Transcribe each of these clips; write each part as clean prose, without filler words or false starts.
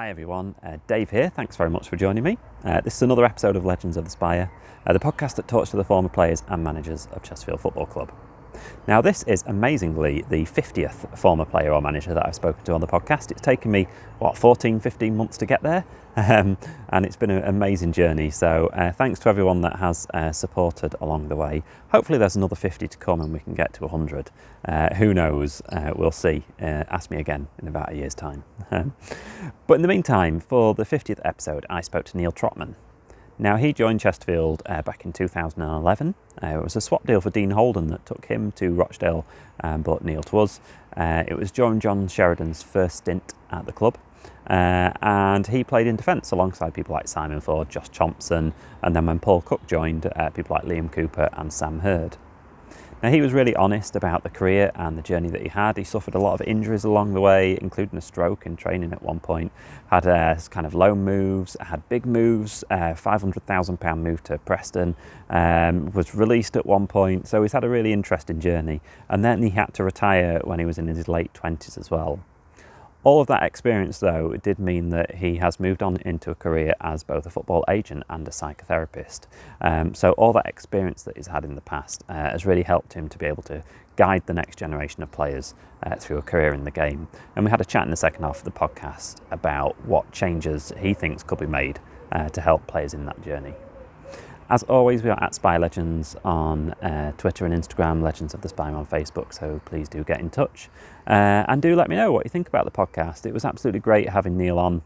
Hi everyone, Dave here. Thanks very much for joining me. This is another episode of Legends of the Spire, the podcast that talks to the former players and managers of Chesterfield Football Club. Now this is amazingly the 50th former player or manager that I've spoken to on the podcast. It's taken me, 15 months to get there, and it's been an amazing journey. So thanks to everyone that has supported along the way. Hopefully there's another 50 to come and we can get to 100. Who knows, we'll see. Ask me again in about a year's time. But in the meantime, for the 50th episode, I spoke to Neal Trotman. Now, he joined Chesterfield back in 2011. It was a swap deal for Dean Holden that took him to Rochdale and brought Neal to us. It was during John Sheridan's first stint at the club. And he played in defence alongside people like Simon Ford, Josh Thompson, and then when Paul Cook joined, people like Liam Cooper and Sam Hurd. Now, he was really honest about the career and the journey that he had. He suffered a lot of injuries along the way, including a stroke in training at one point. Had kind of loan moves, had big moves, £500,000 move to Preston, was released at one point. So he's had a really interesting journey. And then he had to retire when he was in his late 20s as well. All of that experience, though, did mean that he has moved on into a career as both a football agent and a psychotherapist. So all that experience that he's had in the past has really helped him to be able to guide the next generation of players through a career in the game. And we had a chat in the second half of the podcast about what changes he thinks could be made to help players in that journey. As always, we are at Spire Legends on Twitter and Instagram, Legends of the Spire on Facebook, so please do get in touch. And do let me know what you think about the podcast. It was absolutely great having Neal on.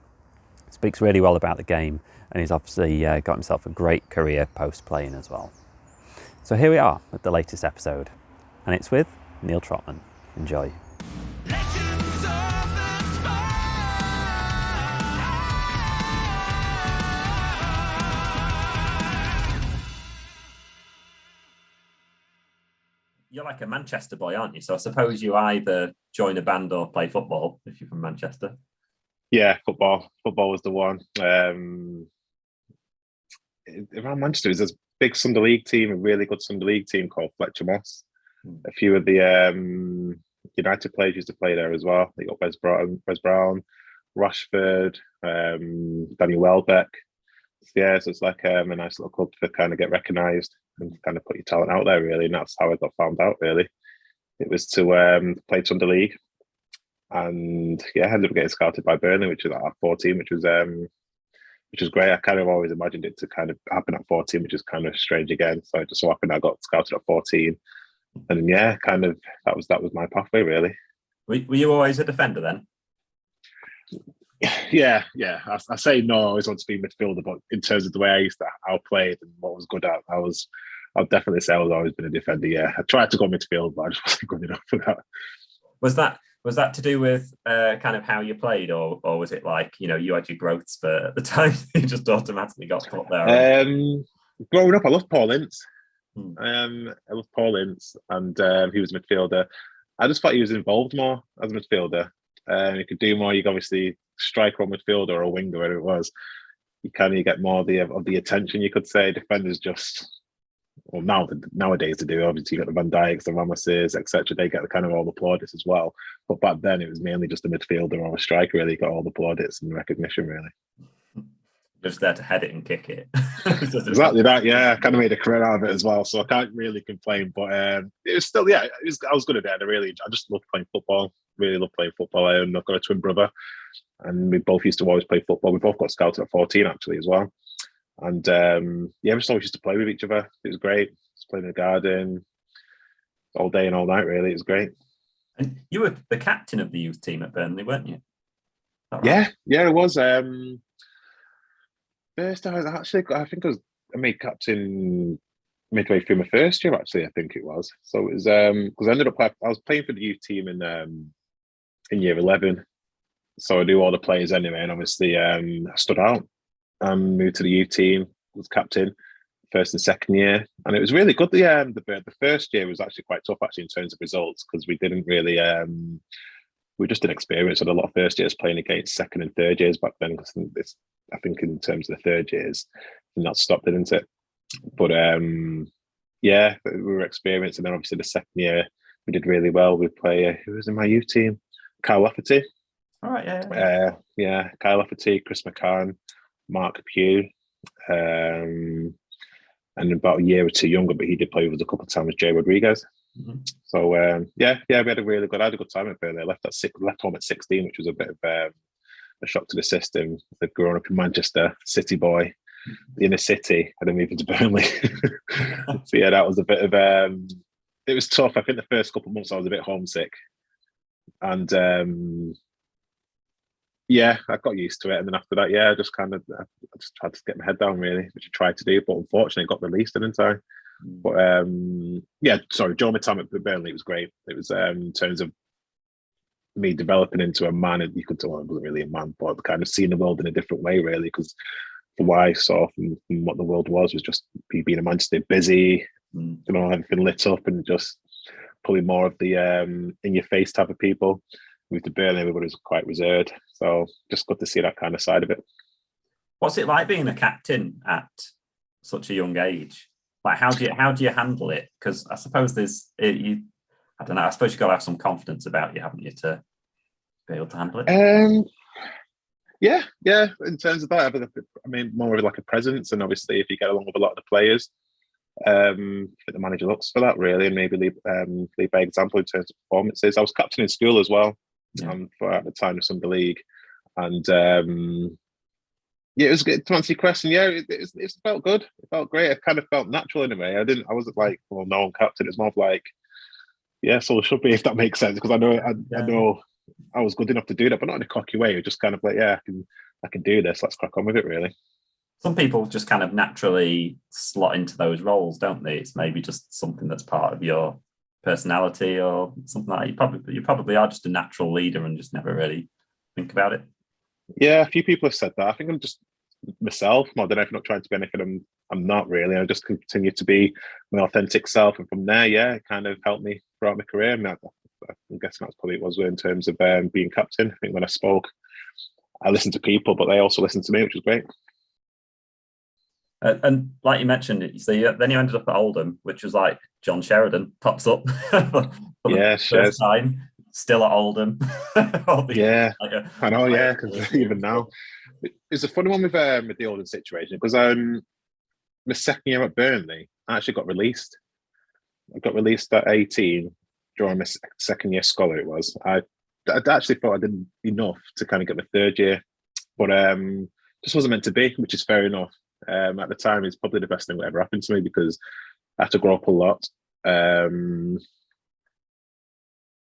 Speaks really well about the game, and he's obviously got himself a great career post-playing as well. So here we are with the latest episode, and it's with Neal Trotman. Enjoy. You're like a Manchester boy, aren't you? So I suppose you either join a band or play football if you're from Manchester. Yeah, football. Football was the one. Around Manchester, there's this big Sunday League team, a really good Sunday League team called Fletcher Moss. A few of the United players used to play there as well. They got Wes Brown, Rashford, Danny Welbeck. So it's like a nice little club to kind of get recognised and kind of put your talent out there, really. And that's how I got found out, really. It was to play Sunday League. And yeah, I ended up getting scouted by Burnley, which was at 14, which was great. I kind of always imagined it to kind of happen at 14, which is kind of strange again. So it just so happened I got scouted at 14. And yeah, kind of that was my pathway, really. Were you always a defender then? Yeah. I say no, I always want to be midfielder, but in terms of the way I used to outplayed and what I was good at, I'll definitely say I've always been a defender. Yeah, I tried to go midfield, but I just wasn't good enough for that. Was that to do with kind of how you played, or was it like you had your growths, but at the time you just automatically got put there? Growing up, I loved Paul Ince. I loved Paul Ince, and he was a midfielder. I just thought he was involved more as a midfielder. You could do more. You could obviously striker or midfielder or a winger, whatever it was. You get more of the attention. You could say defenders just. Well, nowadays to do, obviously you got the Van Dijks, the Ramoses, etc. They get the kind of all the plaudits as well. But back then it was mainly just a midfielder or a striker really got all the plaudits and recognition, really. Just there to head it and kick it. Exactly that, yeah. I kind of made a career out of it as well, so I can't really complain. But it was still, I was good at it. I just loved playing football. Really loved playing football. I've got a twin brother, and we both used to always play football. We both got scouted at 14 actually as well. And we just always used to play with each other. It was great. Just playing in the garden all day and all night, really. It was great. And you were the captain of the youth team at Burnley, weren't you? Right? Yeah, it was. First, I made captain midway through my first year, actually, I think it was. So it was, because I was playing for the youth team in year 11. So I knew all the players anyway, and obviously I stood out. Moved to the youth team, was captain first and second year, and it was really good. The first year was actually quite tough actually in terms of results because we didn't really we just didn't experience a lot of first years playing against second and third years back then. Because I think in terms of the third years, and that stopped, didn't it? But we were experienced, and then obviously the second year we did really well. We play who was in my youth team, Carl Lafferty. All right, yeah. Kyle Lafferty, Chris McCann, Mark Pugh, and about a year or two younger, but he did play with us a couple of times, Jay Rodriguez. Mm-hmm. So we had I had a good time at Burnley. I left home at 16, which was a bit of a shock to the system. I'd grown up in Manchester, city boy, the inner city, and then moved into Burnley. So yeah, that was a bit of it was tough. I think the first couple of months I was a bit homesick, and I got used to it. And then after that, I just tried to get my head down, really, which I tried to do, but unfortunately got released, didn't I? But during my time at Burnley, it was great. It was in terms of me developing into a man, and you could tell I wasn't really a man, but kind of seeing the world in a different way, really, because from what I saw from what the world was just being a Manchester, busy, everything lit up, and just probably more of the in your face type of people. Moved to Burnley, everybody was quite reserved, so just got to see that kind of side of it. What's it like being a captain at such a young age? Like, how do you handle it? Because I suppose I don't know. I suppose you've got to have some confidence about you, haven't you, to be able to handle it? Yeah. In terms of that, I mean, more of like a presence, and obviously, if you get along with a lot of the players, I think the manager looks for that, really, and maybe lead by example in terms of performances. I was captain in school as well, for at the time of Sunday League, and it was good. To answer your question, it felt good. It felt great. It kind of felt natural in a way. I wasn't like, well, no, I'm captain. It's more of like, so it should be, if that makes sense, because I know I was good enough to do that, but not in a cocky way. It was just kind of like, I can do this. Let's crack on with it, really. Some people just kind of naturally slot into those roles, don't they? It's maybe just something that's part of your personality or something like that. You probably are just a natural leader and just never really think about it. Yeah, a few people have said that. I think I'm just myself more than anything. I'm not trying to be anything I'm not really. I just continue to be my authentic self, and from there, it kind of helped me throughout my career. And I'm guessing that's probably what it was in terms of being captain. I think when I spoke, I listened to people, but they also listened to me, which was great. And like you mentioned, then you ended up at Oldham, which was like John Sheridan pops up for the first time, still at Oldham. I know, because even now. It's a funny one with the Oldham situation, because my second year at Burnley, I actually got released. I got released at 18 during my second year scholar. It was. I actually thought I did enough to kind of get my third year, but just wasn't meant to be, which is fair enough. At the time, it's probably the best thing that ever happened to me, because I had to grow up a lot.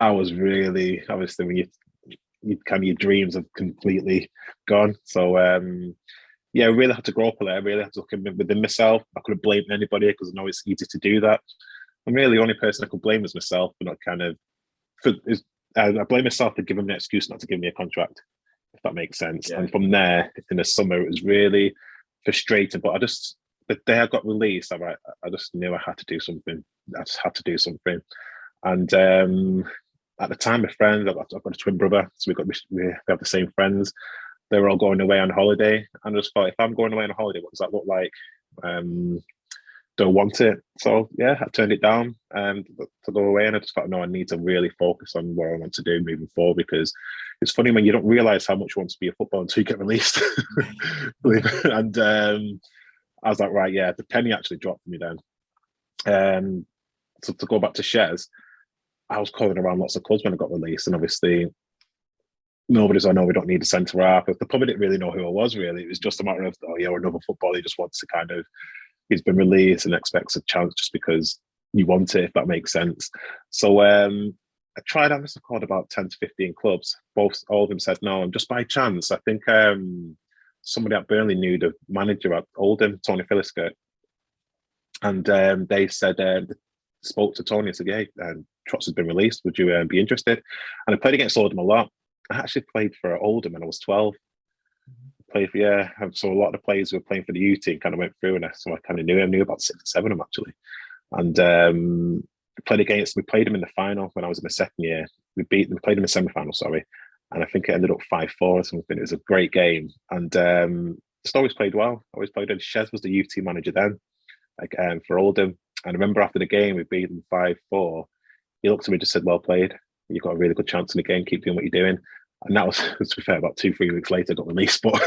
I was really, obviously, when you kind of, your dreams have completely gone. So I really had to grow up a lot. I really had to look within myself. I couldn't blame anybody, because I know it's easy to do that. I'm really the only person I could blame is myself, but not kind of. I blame myself for giving me an excuse not to give me a contract, if that makes sense. Yeah. And from there, in the summer, it was really frustrating. But the day I got released, I just knew I had to do something. I just had to do something. And at the time, my friends, I've got a twin brother, so we have the same friends. They were all going away on holiday, and I just thought, if I'm going away on a holiday, what does that look like? Do I want it? So I turned it down to go away, and I just thought, no, I need to really focus on what I want to do moving forward, because it's funny when you don't realise how much you want to be a footballer until you get released. And I was like, right, the penny actually dropped for me then. So to go back to Shez, I was calling around lots of clubs when I got released, and obviously nobody's like, no, we don't need a centre half. They probably didn't really know who I was, really. It was just a matter of, we're another footballer. He just wants to kind of, he's been released and expects a chance just because you want it, if that makes sense. So I tried, I must have called about 10 to 15 clubs. All of them said no. And just by chance, I think somebody at Burnley knew the manager at Oldham, Tony Phillisker. And they said, spoke to Tony and said, Trots has been released. Would you be interested? And I played against Oldham a lot. I actually played for Oldham when I was 12. So a lot of the players who were playing for the U team kind of went through, and so I kind of knew him. Knew about 6 or 7 of them actually. And we played him in the final when I was in my second year. We played him in the semi-final, sorry. And I think it ended up 5-4 or something. It was a great game. And just always played well. Always played well. Shez was the youth team manager then, for Oldham. And I remember after the game, we beat them 5-4. He looked at me and just said, well played. You've got a really good chance in the game. Keep doing what you're doing. And that was, to be fair, about 2-3 weeks later, got released. But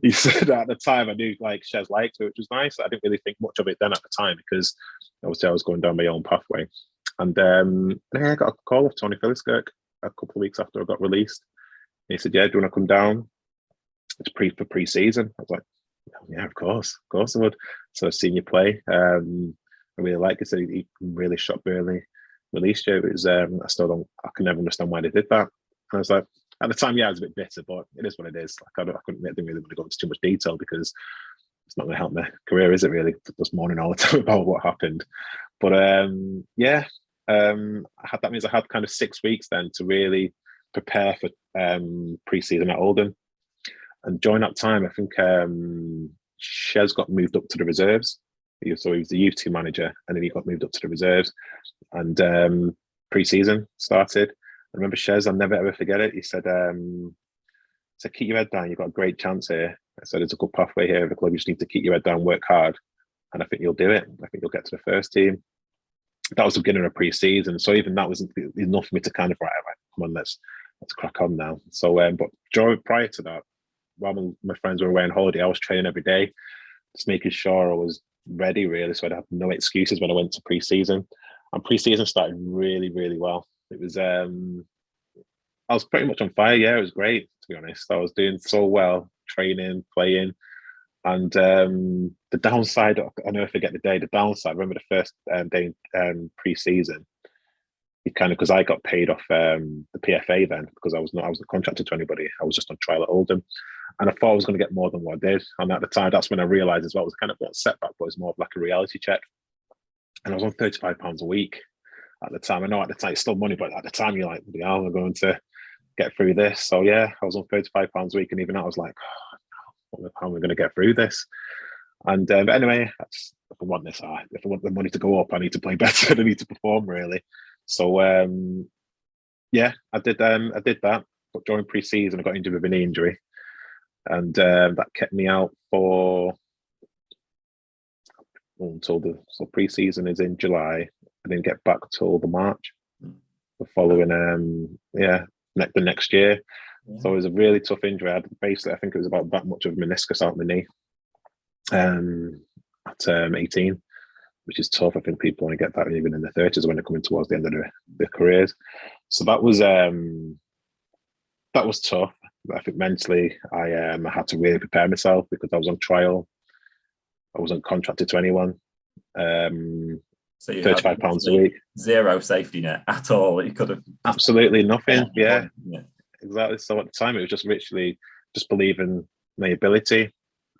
he said at the time, I knew like Shez liked it, which was nice. I didn't really think much of it then at the time because obviously I was going down my own pathway. And I got a call of Tony Philliskirk a couple of weeks after I got released. And he said, "Yeah, do you want to come down? It's for pre-season." I was like, "Yeah, of course I would." So I've seen you play. I really like it. So he really shot Burnley, released you. It was I can never understand why they did that. And I was like, at the time, yeah, I was a bit bitter, but it is what it is. Like I didn't really want to go into too much detail because it's not going to help my career, is it? Really, just mourning all the time about what happened. But that means I had kind of 6 weeks then to really prepare for pre-season at Oldham. And during that time, I think Shez got moved up to the reserves. So he was the youth team manager, and then he got moved up to the reserves. And pre-season started. I remember Shez, I'll never ever forget it. He said, "Keep your head down. You've got a great chance here." I said, "It's a good pathway here at the club. You just need to keep your head down, work hard, and I think you'll do it. I think you'll get to the first team." That was the beginning of pre-season, so even that wasn't enough for me to kind of right, come on, let's crack on now. So, but prior to that, while my friends were away on holiday, I was training every day, just making sure I was ready, really, so I'd have no excuses when I went to pre-season. And pre-season started really, really well. It was, I was pretty much on fire. Yeah, it was great, to be honest. I was doing so well, training, playing. And the downside, I never forget the day, the downside, I remember the first day pre-season, because I got paid off the PFA then, because I wasn't contracted to anybody. I was just on trial at Oldham. And I thought I was going to get more than what I did. And at the time, that's when I realised as well, it was kind of not a setback, but it was more of like a reality check. And I was on £35 a week at the time. I know at the time it's still money, but at the time you're like, "Yeah, we're going to get through this." So yeah, I was on £35 a week, and even that I was like, how am I going to get through this? And but anyway, if I want the money to go up, I need to play better. I need to perform, really. So yeah, I did that. But during pre-season, I got injured with a knee injury, and that kept me out for until so pre-season is in July. I didn't get back till the March, the following the next year. Yeah. So it was a really tough injury. I think it was about that much of meniscus out my knee at 18, which is tough. I think people want to get that even in their 30s when they're coming towards the end of their careers. So that was tough. I think mentally I had to really prepare myself because I was on trial. I wasn't contracted to anyone. So you £35 a week. Zero safety net at all. You could have absolutely nothing. Yeah, exactly. So at the time, it was just literally just believing my ability.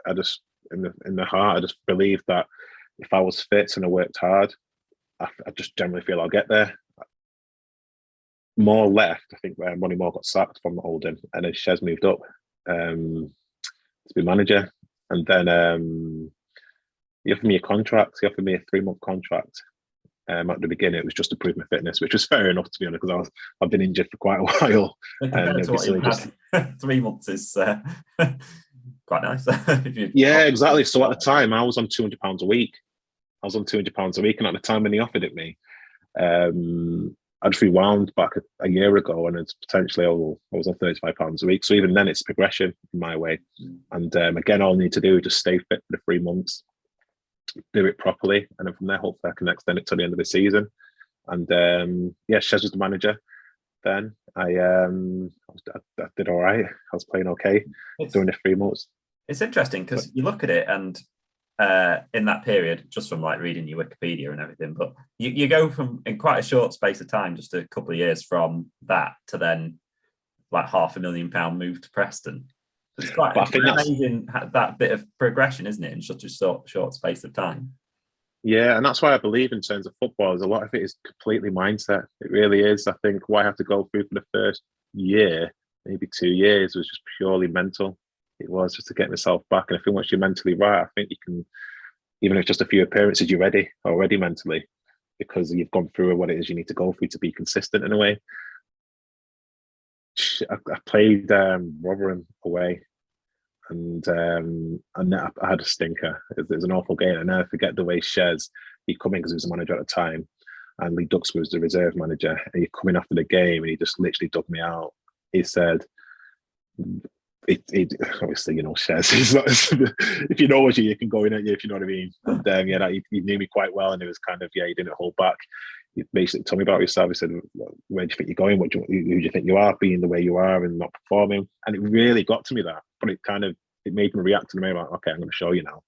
I just in my heart, I just believed that if I was fit and I worked hard, I just generally feel I'll get there. Moore left. I think Ronnie Moore got sacked from Oldham, and then Shez moved up to be manager, and then he offered me a contract. He offered me a 3-month contract. At the beginning, it was just to prove my fitness, which was fair enough, to be honest, because I've been injured for quite a while. Compared to what you had, 3 months is quite nice. Yeah, exactly. So at the time, I was on £200 a week. And at the time when he offered it me, I just rewound back a year ago, and it's potentially I was on £35 a week. So even then, it's progression in my way. And again, all I need to do is just stay fit for the 3 months, do it properly, and then from there, hopefully, I can extend it to the end of the season. And Shez was the manager. Then I did all right. I was playing okay during the 3 months. It's interesting because you look at it, and in that period, just from like reading your Wikipedia and everything, but you go from in quite a short space of time, just a couple of years from that to then like £500,000 move to Preston. It's quite amazing that bit of progression, isn't it, in such a short space of time? Yeah, and that's why I believe in terms of football, is a lot of it is completely mindset. It really is. I think what I had to go through for the first year, maybe 2 years, was just purely mental. It was just to get myself back. And I think once you're mentally right, I think you can, even if it's just a few appearances, you're ready already mentally, because you've gone through what it is you need to go through to be consistent in a way. I played Rotherham away, and I had a stinker. It was an awful game. I never forget the way Shez, he'd come in because he was the manager at the time, and Lee Duxbury was the reserve manager, and he'd come in after the game and he just literally dug me out. He said, it obviously, Shez is not, if you know what you can go in at you, if you know what I mean. And he knew me quite well, and it was kind of, he didn't hold back. He basically told me about yourself. He said, where do you think you're going? Who do you think you are, being the way you are and not performing? And it really got to me, that, but it made me react to me like, okay, I'm going to show you now,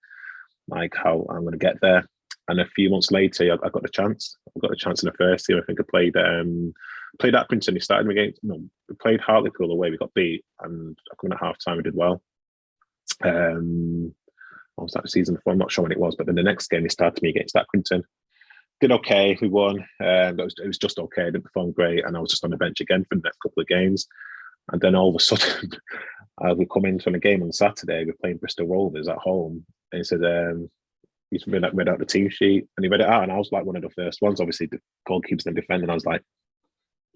like, how I'm going to get there. And a few months later, I got the chance. I got the chance in the first year. I think I played Accrington. He started me against. We played Hartlepool away. We got beat, and coming at half time, we did well. What was that season before? I'm not sure when it was, but then the next game he started me against Accrington. Did okay. We won. It was just okay. I didn't perform great, and I was just on the bench again for the next couple of games. And then all of a sudden, we come into a game on Saturday. We're playing Bristol Rovers at home, and he said, he's read out the team sheet, and he read it out, and I was like one of the first ones. Obviously, the goalkeepers and defending. I was like,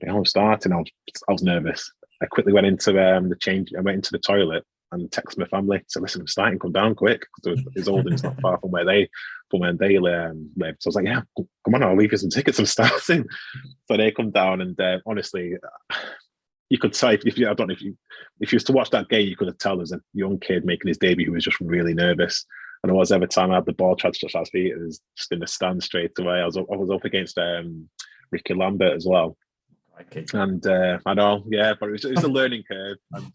I'm starting. I was nervous. I quickly went into the change. I went into the toilet and texted my family. Said, "Listen, I'm starting. Come down quick." Because it's Oldham. It's not far from where they lived. So I was like, "Yeah, come on, I'll leave you some tickets. I'm starting." So they come down, and honestly, you could say if you was to watch that game, you could have tell there's a young kid making his debut who was just really nervous. And it was every time I had the ball tried to touch our feet, it was just in the stand straight away. I was up against Ricky Lambert as well. Okay. And I know, yeah, but it was a learning curve, and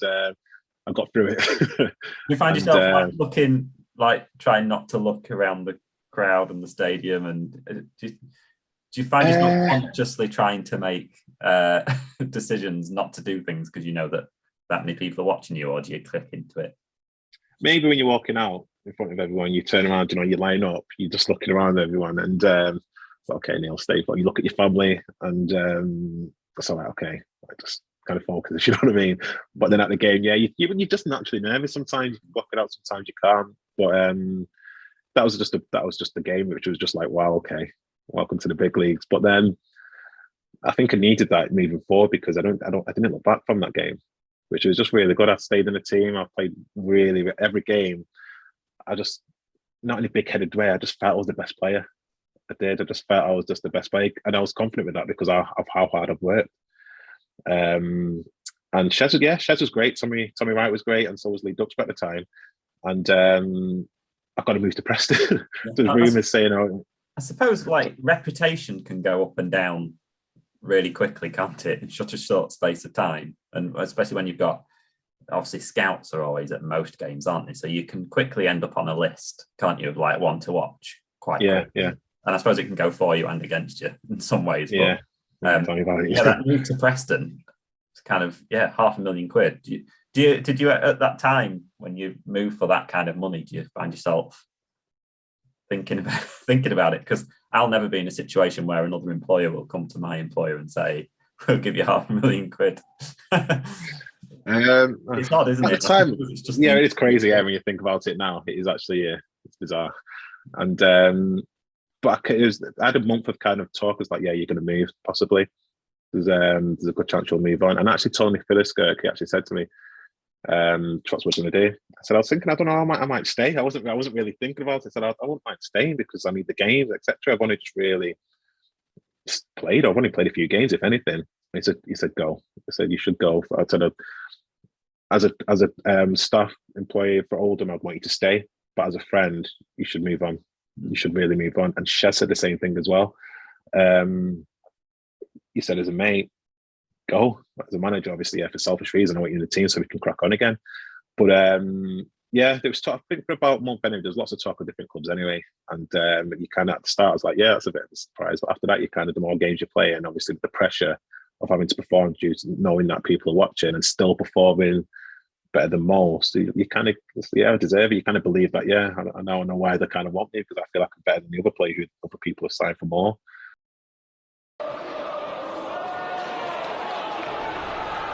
I got through it. You find yourself looking, trying not to look around the crowd and the stadium, and do you find yourself consciously trying to make decisions not to do things because you know that many people are watching you, or do you click into it? Maybe when you're walking out in front of everyone, you turn around, you line up, you're just looking around everyone, and okay, Neil, stay. But you look at your family, and it's all right. Okay, I just kind of focus, you know what I mean. But then at the game, yeah, you're just naturally nervous. Sometimes you can block it out, sometimes you can't. But that was just the game, which was just like, wow, okay, welcome to the big leagues. But then I think I needed that moving forward, because I didn't look back from that game, which was just really good. I stayed in the team. I played really every game. I just, not in a big-headed way, I just felt I was the best player. I did. I just felt I was just the best player, and I was confident with that because of how hard I've worked. And Shez was great. Tommy Wright was great, and so was Lee Duxbury at the time. And I've got to move to Preston. There's rumours saying, I suppose reputation can go up and down really quickly, can't it, in such a short space of time, and especially when you've got, obviously, scouts are always at most games, aren't they? So you can quickly end up on a list, can't you, of one to watch quite quickly. Yeah. And I suppose it can go for you and against you in some ways. Yeah. But, that move to Preston, it's kind of, £500,000. Did you at that time, when you moved for that kind of money, do you find yourself thinking about it? Because I'll never be in a situation where another employer will come to my employer and say, "We'll give you £500,000." It's odd, isn't it? At the time, it is crazy. Yeah, when you think about it now, it is actually it's bizarre. And but I had a month of kind of talk. It's like, yeah, you're going to move possibly. There's a good chance you'll move on. And actually, Tony Philliskirk, he actually said to me, "What's what going to do?" I said, "I was thinking, I don't know, I might stay." I wasn't really thinking about it. I said, I wouldn't mind staying because I need the games, etc. I've only just really played. I've only played a few games, if anything. He said, "Go." I said, "You should go." I said, as a staff employee for Oldham, I'd want you to stay, but as a friend, you should move on. You should really move on. And Shez said the same thing as well. He said, as a mate, go. As a manager, obviously, for selfish reasons, I want you in the team so we can crack on again. But there was talk. I think for about a month anyway, there's lots of talk with different clubs anyway. And you kind of at the start, I was like, yeah, that's a bit of a surprise. But after that, you kind of, the more games you play, and obviously the pressure of having to perform due to knowing that people are watching and still performing better than most, you kind of, I deserve it. You kind of believe that, I now know why they kind of want me, because I feel like I'm better than the other player who other people have signed for more.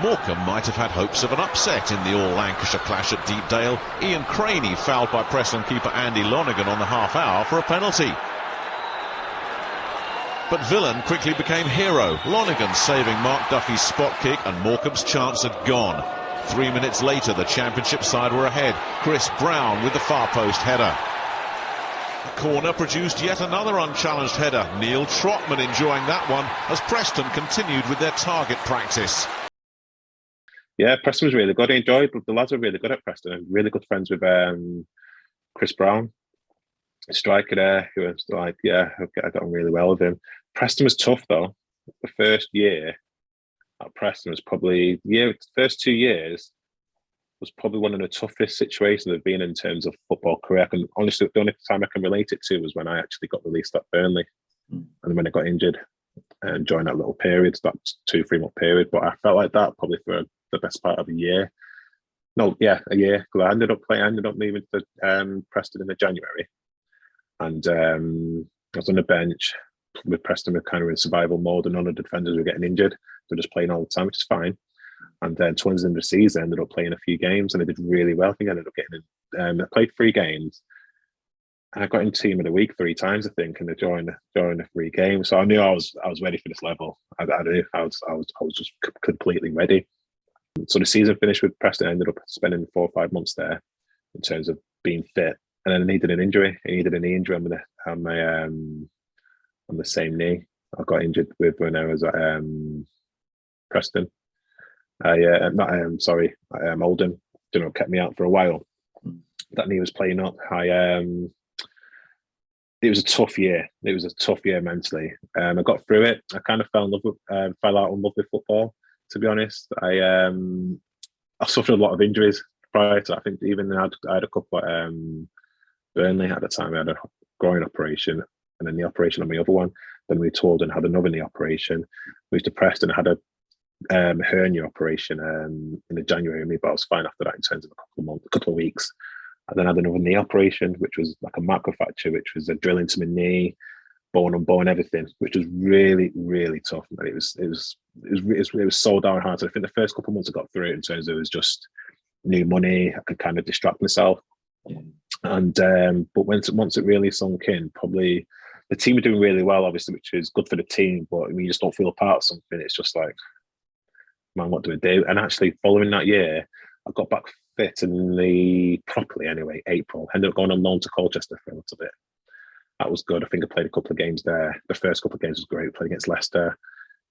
Morecambe might have had hopes of an upset in the all-Lancashire clash at Deepdale. Ian Craney fouled by Preston keeper Andy Lonergan on the half-hour for a penalty. But Villan quickly became hero, Lonergan saving Mark Duffy's spot kick, and Morecambe's chance had gone. 3 minutes later, the Championship side were ahead. Chris Brown with the far post header. The corner produced yet another unchallenged header. Neal Trotman enjoying that one as Preston continued with their target practice. Yeah, Preston was really good. I enjoyed the lads were really good at Preston. I'm really good friends with Chris Brown, a striker there, who was like, yeah, I got on really well with him. Preston was tough though. The first year at Preston was probably first 2 years was probably one of the toughest situations I've been in terms of football career. And honestly, the only time I can relate it to was when I actually got released at Burnley, and when I got injured and during that little period, that 2-3 month period. But I felt like that probably for the best part of a year. No, yeah, a year. Because I ended up moving to Preston in the January, and I was on the bench with Preston. We're kind of in survival mode, and none of the defenders were getting injured. They're just playing all the time, which is fine. And then towards the end of the season, I ended up playing a few games, and I did really well. I think I ended up getting I played 3 games, and I got in team of the week 3 times, I think, and during the 3 games. So I knew I was ready for this level. I knew I was just completely ready. So the season finished with Preston. I ended up spending 4 or 5 months there in terms of being fit, and then I needed an injury. I needed a knee injury on the same knee I got injured with when I was at Preston. Oldham. Kept me out for a while. That knee was playing up. It was a tough year. It was a tough year mentally. I got through it. I kind of fell out in love with football. To be honest, I suffered a lot of injuries prior to. I think even I had a couple at Burnley at the time. I had a groin operation and then the operation on my other one. Then we toured and had another knee operation. Moved to Preston, had a hernia operation in the January, but I was fine after that in terms of a couple of weeks. And then I had another knee operation, which was like a macrofracture, which was a drill into my knee, bone on bone, everything, which was really, really tough. And it was so downhearted. I think the first couple of months I got through it in terms of it was just new money. I could kind of distract myself. Yeah. And but once it really sunk in, probably the team were doing really well, obviously, which is good for the team. But when you just don't feel a part of something, it's just like, man, what do I do? And actually, following that year, I got back fit properly anyway, April. Ended up going on loan to Colchester for a little bit. That was good. I think I played a couple of games there. The first couple of games was great. Played against Leicester.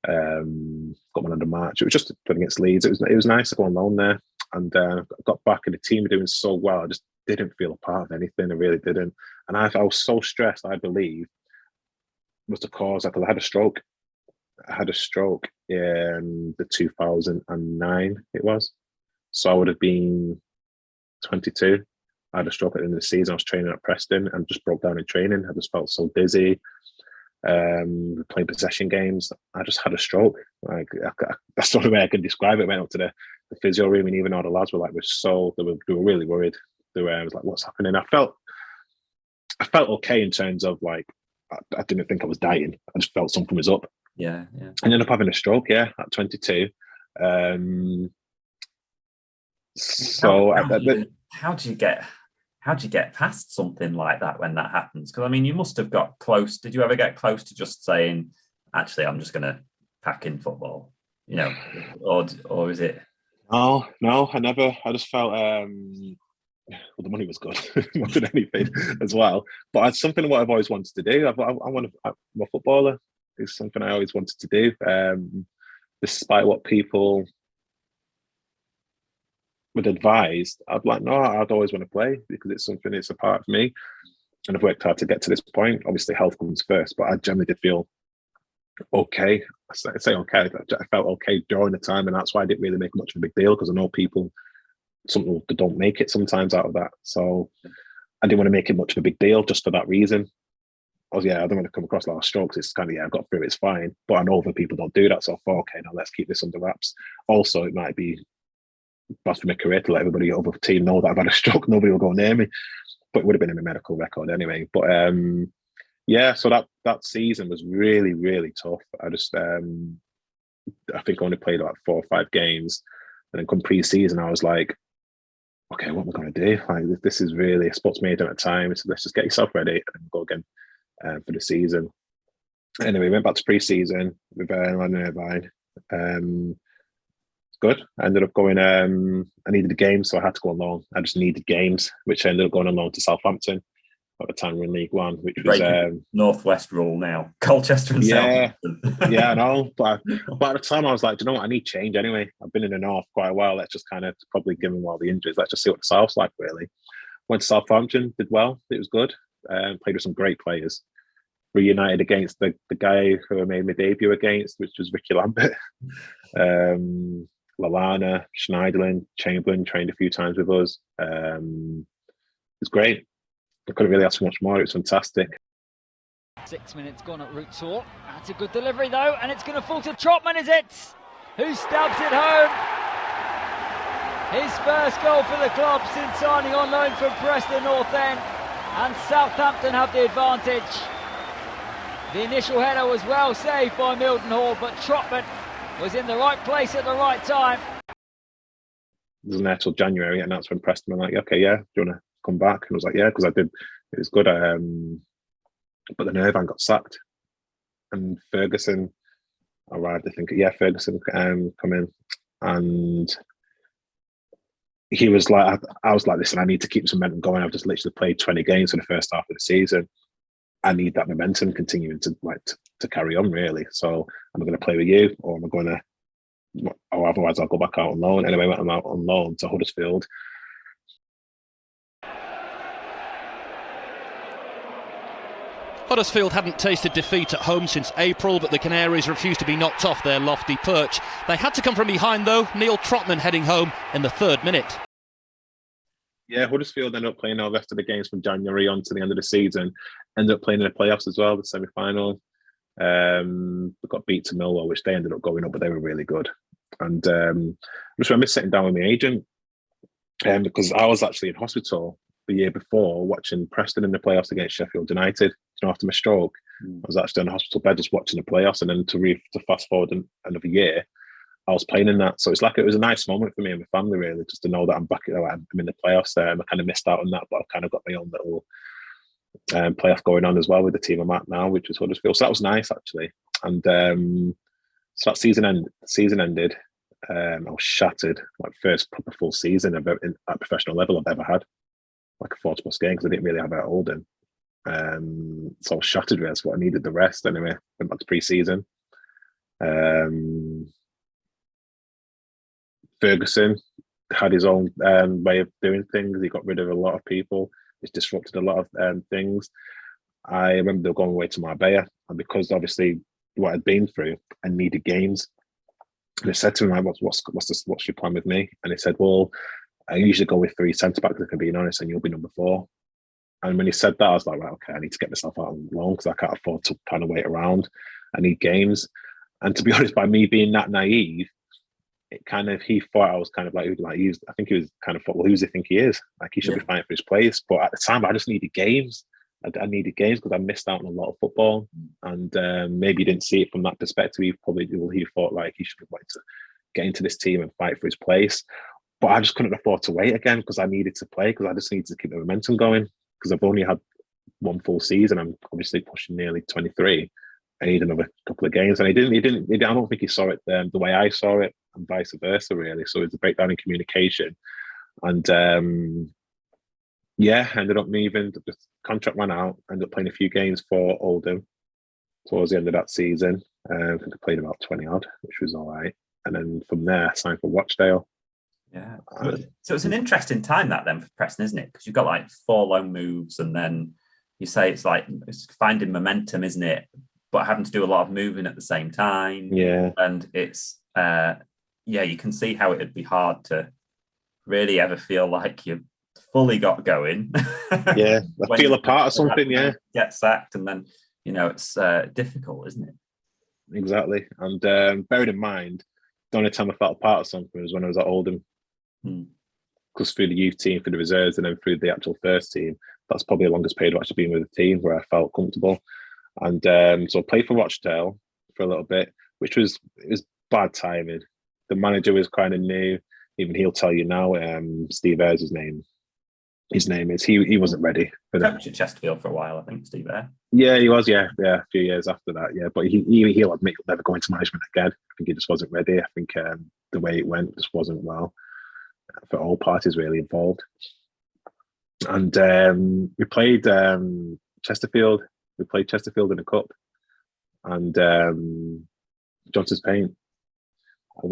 Got one under March. It was just playing against Leeds. It was nice to go on loan there. And got back and the team were doing so well. I just didn't feel a part of anything. I really didn't. And I was so stressed, I believe, was the cause. I had a stroke. I had a stroke in the 2009, it was. So I would have been 22. I had a stroke at the end of the season. I was training at Preston and just broke down in training. I just felt so dizzy. Playing possession games. I just had a stroke. That's the only way I can describe it. I went up to the physio room, and even all the lads were like, they were really worried. I was like, what's happening? I felt okay in terms of like, I didn't think I was dying. I just felt something was up. Yeah. I ended up having a stroke, at 22. So how do you get past something like that when that happens? Because I mean, you must have got close. Did you ever get close to just saying, actually, I'm just going to pack in football, or is it? No, I never. I just felt the money was good more than anything as well. But it's something what I've always wanted to do. I'm a footballer. It's something I always wanted to do. Despite what people would advise, I'd always want to play because it's a part of me. And I've worked hard to get to this point. Obviously, health comes first, but I generally did feel okay. I say okay. I felt okay during the time, and that's why I didn't really make much of a big deal because I know some people don't make it sometimes out of that. So I didn't want to make it much of a big deal just for that reason. I don't want to come across a lot of strokes. It's kind of, I got through it, it's fine. But I know other people don't do that. So I thought, okay, now let's keep this under wraps. Also, it might be bad for my career to let everybody over the team know that I've had a stroke. Nobody will go near me. But it would have been in my medical record anyway. But so that season was really, really tough. I just, I think I only played like 4 or 5 games. And then come pre-season, I was like, okay, what am I going to do? Like, this is really a sports major at a time. So let's just get yourself ready and then go again for the season. Anyway, went back to pre-season with London Irvine. It's good. I ended up going, I needed a game, so I had to go on loan. I just needed games, which I ended up going on loan to Southampton. at the time we were in League One, which was Northwest rule now. Colchester and Southampton. Yeah, I know. But at the time I was like, do you know what? I need change anyway. I've been in the North quite a while. Let's just kind of, probably given all the injuries, let's just see what the South's like, really. Went to Southampton, did well. It was good. Played with some great players. Reunited against the guy who I made my debut against, which was Ricky Lambert. Lallana, Schneiderlin, Chamberlain trained a few times with us. It was great. I couldn't really ask for much more. It was fantastic. 6 minutes gone at Root Tour. That's a good delivery though, and it's going to fall to Trotman, is it? Who stabs it home? His first goal for the club since signing on loan from Preston North End, and Southampton have the advantage. The initial header was well saved by Mildenhall, but Trotman was in the right place at the right time. It wasn't there till January, and that's when Preston were like, okay, yeah, do you want to come back? And I was like, yeah, because I did. It was good. But then Irvine got sacked, and Ferguson arrived. I think, yeah, Ferguson come in, and he was like, I was like, listen, I need to keep some momentum going. I've just literally played 20 games for the first half of the season. I need that momentum continuing to carry on, really. So am I going to play with you, or am I going to, or otherwise I'll go back out on loan. Anyway, I'm out on loan to Huddersfield. Huddersfield hadn't tasted defeat at home since April, but the Canaries refused to be knocked off their lofty perch. They had to come from behind, though. Neal Trotman heading home in the 3rd minute. Yeah, Huddersfield ended up playing all the rest of the games from January on to the end of the season. Ended up playing in the playoffs as well, the semi-final. We got beat to Millwall, which they ended up going up, but they were really good. And I just remember sitting down with my agent, because I was actually in hospital the year before watching Preston in the playoffs against Sheffield United. After my stroke, I was actually in a hospital bed just watching the playoffs, and then to fast forward another year, I was playing in that. So it was a nice moment for me and my family, really, just to know that I'm back. I'm in the playoffs. I kind of missed out on that, but I've kind of got my own little playoff going on as well with the team I'm at now, which is Huddersfield. So that was nice, actually. And so that season ended. I was shattered. Like, first proper full season at professional level I've ever had, like a 40+ game, because I didn't really have it at Oldham. So I was shattered, really. That's what I needed, the rest. Anyway, went back to pre-season. Ferguson had his own way of doing things. He got rid of a lot of people. He's disrupted a lot of things. I remember they were going away to Marbella, and because obviously what I'd been through, I needed games. And I said to him, like, what's your plan with me? And he said, well, I usually go with 3 centre-backs, if I'm being honest, and you'll be number 4. And when he said that, I was like, right, okay, I need to get myself out on loan because I can't afford to kind of wait around. I need games. And to be honest, by me being that naive, he thought I was kind of like I think he was kind of thought, well, who does he think he is? Like, he should be fighting for his place. But at the time, I just needed games. I needed games because I missed out on a lot of football. And maybe he didn't see it from that perspective. He thought like he should have wanted to get into this team and fight for his place. But I just couldn't afford to wait again because I needed to play, because I just needed to keep the momentum going. Because I've only had 1 full season. I'm obviously pushing nearly 23. I need another couple of games. And he didn't. I don't think he saw it the way I saw it, and vice versa, really. So it's a breakdown in communication. And ended up moving. The contract ran out. Ended up playing a few games for Oldham towards the end of that season. I think I played about 20 odd, which was all right. And then from there, I signed for Watchdale. Yeah. So it's an interesting time that then for Preston, isn't it? Because you've got like 4 loan moves, and then you say it's finding momentum, isn't it? But having to do a lot of moving at the same time. Yeah. And it's you can see how it'd be hard to really ever feel like you've fully got going. Yeah. I feel a part of something, yeah. Get sacked, and then it's difficult, isn't it? Exactly. And bearing in mind, the only time I felt a part of something was when I was at Oldham. Because through the youth team, through the reserves, and then through the actual first team, that's probably the longest period I've actually been with the team where I felt comfortable. And so I played for Rochdale for a little bit, it was bad timing. The manager was kind of new. Even he'll tell you now. Steve Ayres, his name is. He wasn't ready for that. Coached at Chesterfield for a while, I think. Steve Ayres. Yeah, he was. Yeah, a few years after that. Yeah, but he'll admit he'll never go into management again. I think he just wasn't ready. I think the way it went just wasn't well for all parties really involved. and we played Chesterfield. We played Chesterfield in a cup, and Johnson's Paint.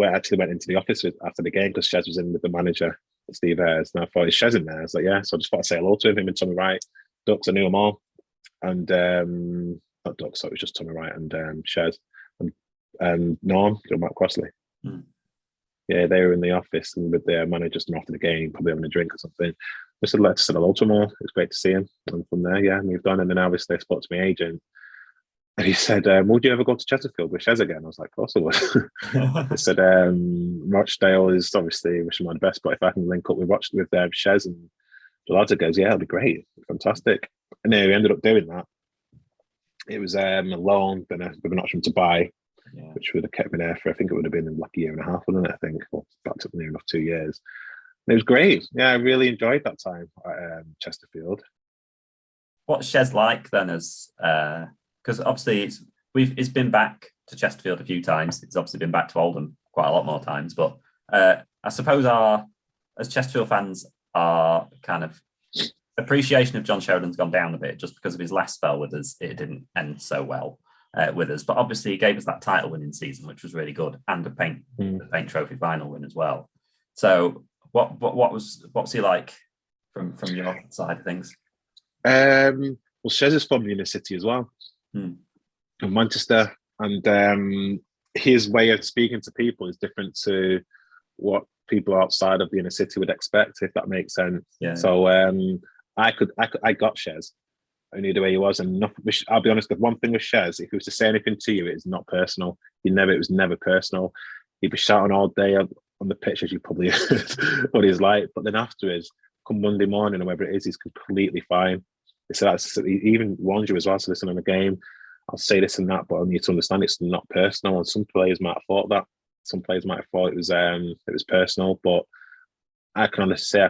Actually went into the office after the game because Shez was in with the manager, Steve Ayres, and I thought, is Shez in there? I was like, yeah. So I just thought I'd say hello to him and Tommy Wright. Ducks, I knew them all. And not Ducks, so it was just Tommy Wright and Shez and Norm, Matt Crossley. Mm. Yeah, they were in the office and with their managers after the game, probably having a drink or something. I said, let's say hello to him all. It's great to see him. And from there, yeah, moved on. And then obviously I spoke to my agent. And he said, would you ever go to Chesterfield with Shez again? I was like, of course I would. He said, Rochdale is obviously wishing him all the best, but if I can link up with Shez and the lads, it goes, yeah, it'll be great. Fantastic. And then we ended up doing that. It was a loan, then with an option to buy, which would have kept me there for, I think it would have been like a year and a half, wouldn't it? I think, well, back to near enough 2 years. And it was great. Yeah, I really enjoyed that time at Chesterfield. What's Shez like then as... because obviously it's been back to Chesterfield a few times. It's obviously been back to Oldham quite a lot more times. But I suppose as Chesterfield fans, our kind of appreciation of John Sheridan's gone down a bit just because of his last spell with us. It didn't end so well with us. But obviously he gave us that title winning season, which was really good, and the paint trophy final win as well. So what's he like from your side of things? Well, Shez is from the inner city as well. Hmm. In Manchester, and his way of speaking to people is different to what people outside of the inner city would expect, if that makes sense. Yeah. So I got Shez. I knew the way he was, and nothing. I'll be honest. The one thing with Shez, if he was to say anything to you, it's not personal. It was never personal. He'd be shouting all day on the pitch, as you probably heard what he's like. But then afterwards, come Monday morning or whatever it is, he's completely fine. So he even warns you as well. So listen, on the game, I'll say this and that, but I need to understand it's not personal. And some players might have thought that. Some players might have thought it was personal. But I can honestly say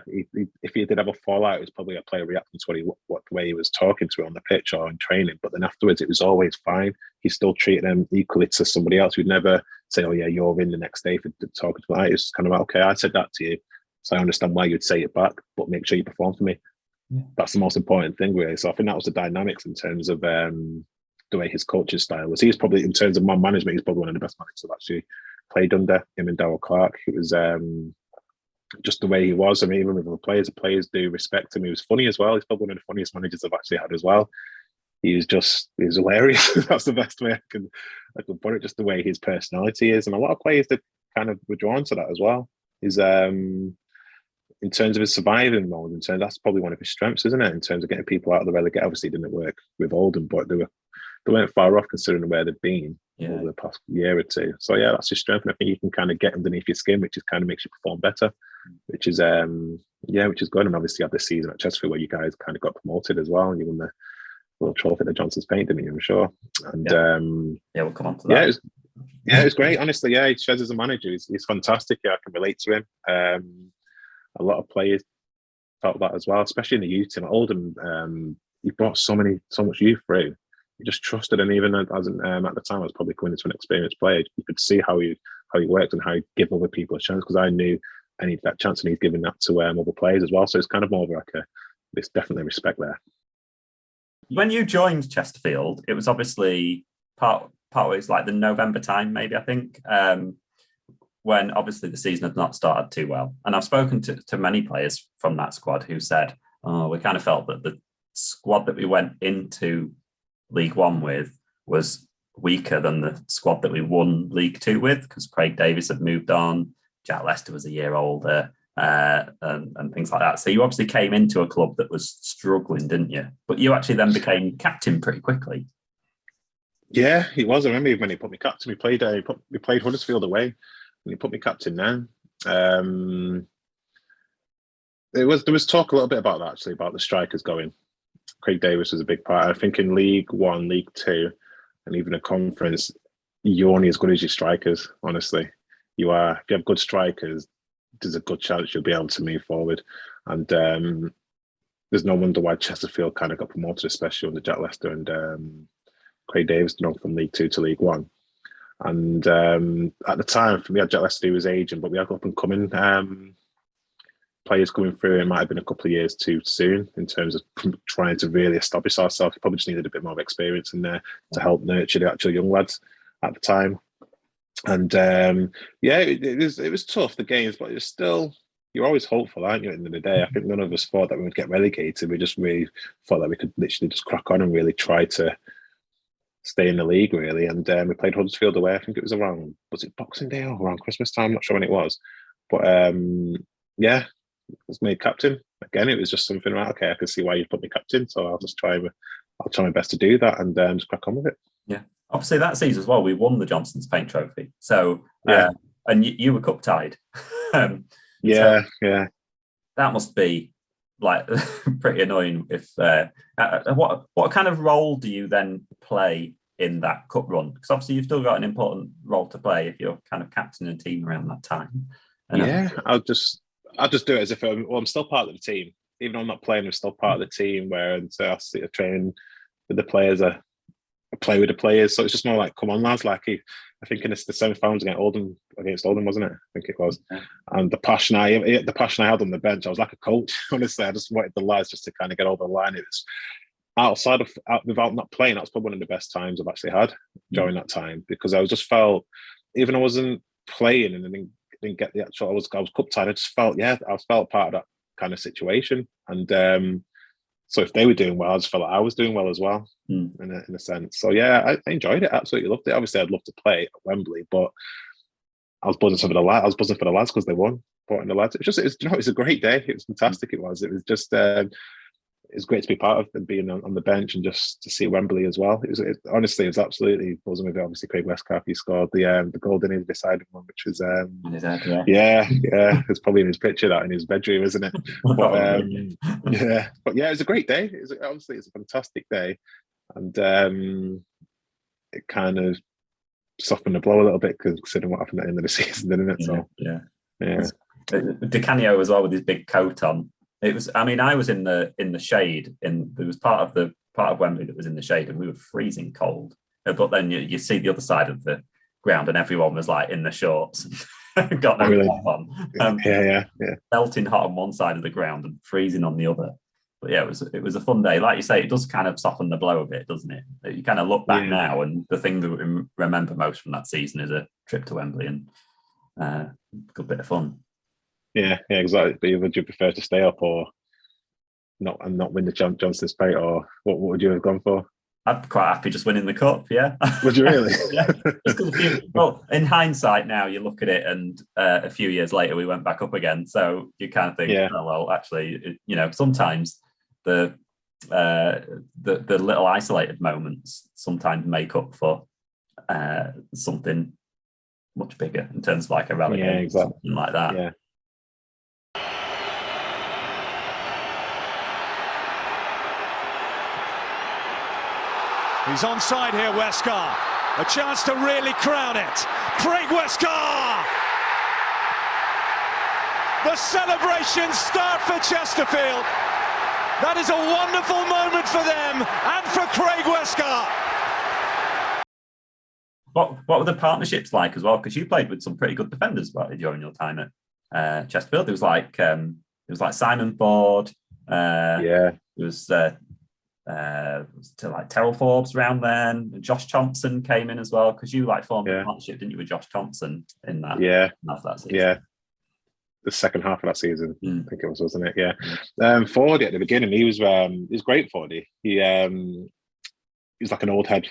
if he did have a fallout, it was probably a player reacting to what the way he was talking to her on the pitch or in training. But then afterwards, it was always fine. He still treated them equally to somebody else. We'd never say, "Oh yeah, you're in" the next day for talking to me. It's kind of like, okay, I said that to you, so I understand why you'd say it back, but make sure you perform for me. Yeah. That's the most important thing, really. So I think that was the dynamics in terms of the way his coaching style was. He's probably, in terms of man management, he's probably one of the best managers I've actually played under, him and Darryl Clark. It was just the way he was. I mean, even with the players do respect him. He was funny as well. He's probably one of the funniest managers I've actually had as well. He was hilarious. That's the best way I can put it, just the way his personality is. And a lot of players that kind of were drawn to that as well. Is in terms of his surviving mode, that's probably one of his strengths, isn't it? In terms of getting people out of the relegation. Obviously, it didn't work with Oldham, but they weren't far off considering where they've been over the past year or two. So yeah, that's his strength, and I think you can kind of get underneath your skin, which is kind of makes you perform better, which is which is good. And obviously, you had this season at Chesterfield where you guys kind of got promoted as well, and you won the little trophy that Johnson's Paint, didn't you? I'm sure. And we'll come on to that. It was great. Honestly, Shez as a manager, he's fantastic. Yeah, I can relate to him. A lot of players felt that as well, especially in the youth team. At Oldham, he brought so much youth through. He just trusted, and even as at the time, I was probably coming into an experienced player. You could see how he worked and how he give other people a chance, because I knew I needed that chance, and he's giving that to other players as well. So it's kind of more of like there's definitely respect there. When you joined Chesterfield, it was obviously partways like the November time, maybe, I think. When obviously the season had not started too well. And I've spoken to many players from that squad who said, we kind of felt that the squad that we went into League One with was weaker than the squad that we won League Two with, because Craig Davis had moved on, Jack Lester was a year older, and things like that. So you obviously came into a club that was struggling, didn't you? But you actually then became captain pretty quickly. Yeah, he was. I remember when he put me captain. We played Huddersfield away. And he put me captain then. There was talk a little bit about that, actually, about the strikers going. Craig Davis was a big part. I think in League One, League Two, and even a conference, you're only as good as your strikers, honestly. You are. If you have good strikers, there's a good chance you'll be able to move forward. And there's no wonder why Chesterfield kind of got promoted, especially under Jack Lester and Craig Davis, from League Two to League One. And at the time, we had Jack Lester, who was aging, but we had up and coming players coming through, it might have been a couple of years too soon in terms of trying to really establish ourselves. We probably just needed a bit more of experience in there to help nurture the actual young lads at the time. And it was tough, the games, but it was still, you're always hopeful, aren't you, at the end of the day? I think none of us thought that we would get relegated. We just really thought that we could literally just crack on and really try to stay in the league, really. And we played Huddersfield away. I think it was around, was it Boxing Day or around Christmas time? I'm not sure when it was. But yeah, I was made captain. Again, it was just something like, okay, I can see why you put me captain, so I'll try my best to do that and just crack on with it. Yeah. Obviously, that season as well, we won the Johnson's Paint Trophy. So, and you were cup tied. Yeah. That must be like pretty annoying. If what kind of role do you then play in that cup run? Because obviously you've still got an important role to play if you're kind of captaining a team around that time. And I'll just do it as if I'm still part of the team, even though I'm not playing. I'm still part of the team. Where I sit and train with the players. I play with the players, so it's just more like, come on, lads! Like I think in the semi-finals against Oldham, wasn't it? I think it was. Yeah. And the passion I had on the bench, I was like a coach. Honestly, I just wanted the lads just to kind of get over the line. It was without not playing. That's probably one of the best times I've actually had during that time, because I just felt, even I wasn't playing and I didn't get the actual. I was cup tied. I just felt, I felt part of that kind of situation. And so if they were doing well, I just felt like I was doing well as well, in a sense. So yeah, I enjoyed it. Absolutely loved it. Obviously, I'd love to play at Wembley, but I was buzzing for the lads. I was buzzing for the lads because they won. But the lads, it was a great day. It was fantastic. It was just it was great to be part of and being on the bench and just to see Wembley as well. Honestly, it was absolutely buzzing with it. Obviously, Craig Westcott, he scored the goal in his decided one, which was it's probably in his picture, that in his bedroom, isn't it? But it was a great day. It's a fantastic day, and it kind of softened the blow a little bit considering what happened at the end of the season, didn't it? Di Canio as well with his big coat on. It was. I mean, I was in the shade. There was part of Wembley that was in the shade, and we were freezing cold. But then you see the other side of the ground, and everyone was like in the shorts, and got no top on. Melting hot on one side of the ground and freezing on the other. But yeah, it was a fun day. Like you say, it does kind of soften the blow a bit, doesn't it? You kind of look back now, and the thing that we remember most from that season is a trip to Wembley and a good bit of fun. Yeah, exactly. But would you prefer to stay up or not win the Johnson's Paint, or what would you have gone for? I'd be quite happy just winning the cup. Yeah. Would you really? Yeah. Well, in hindsight, now you look at it, and a few years later we went back up again. So you kind of think, oh well, actually, sometimes the little isolated moments sometimes make up for something much bigger in terms of like a relegation, something like that. Yeah. He's onside here, Westcar. A chance to really crown it. Craig Westcar! The celebrations start for Chesterfield. That is a wonderful moment for them and for Craig Westcar. What were the partnerships like as well? Because you played with some pretty good defenders during your time at Chesterfield. It was like Simon Ford. It was like Terrell Forbes around then. Josh Thompson came in as well, because you formed a partnership, didn't you, with Josh Thompson in that? That season. Yeah, the second half of that season, I think it was, wasn't it? Yeah. Fordy at the beginning, he was great. Fordy. He was like an old head.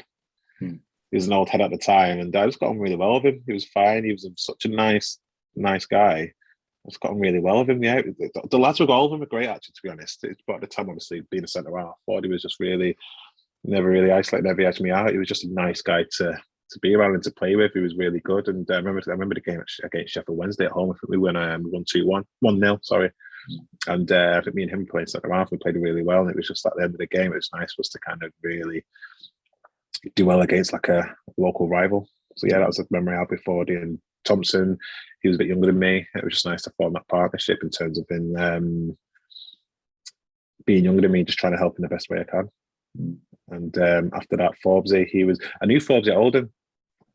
He was an old head at the time, and I just got on really well with him. He was fine. He was such a nice guy. I just got on really well with him. Yeah, the lads with all of them were great, actually, to be honest. But at the time, obviously, being a centre half, Fordy was just really never really isolated, never edged me out. He was just a nice guy to be around and to play with. He was really good. And I remember the game against Sheffield Wednesday at home. I think we won 1-0, sorry. And I think me and him played centre half. We played really well, and it was just at the end of the game, it was nice for us to kind of really do well against like a local rival. So yeah, that was a memory I had with Fordy and Thompson. He was a bit younger than me. It was just nice to form that partnership in terms of being younger than me, just trying to help in the best way I can. And after that, Forbesy, I knew Forbesy at Oldham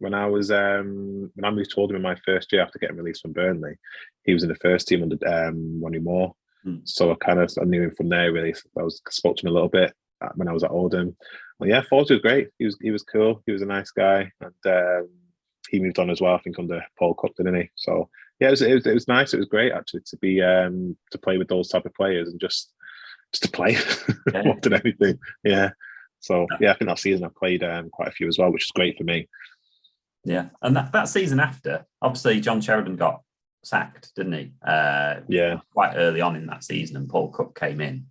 when I moved to Oldham in my first year after getting released from Burnley, he was in the first team under Ronnie Moore. So I knew him from there really. Spoke to him a little bit when I was at Oldham. Well, yeah, Forge was great. He was cool. He was a nice guy, and he moved on as well. I think under Paul Cook, didn't he? So yeah, it was nice. It was great actually to be to play with those type of players and just to play more than anything. Yeah. So yeah, I think that season I played quite a few as well, which is great for me. Yeah, and that season after, obviously John Sheridan got sacked, didn't he? Quite early on in that season, and Paul Cook came in.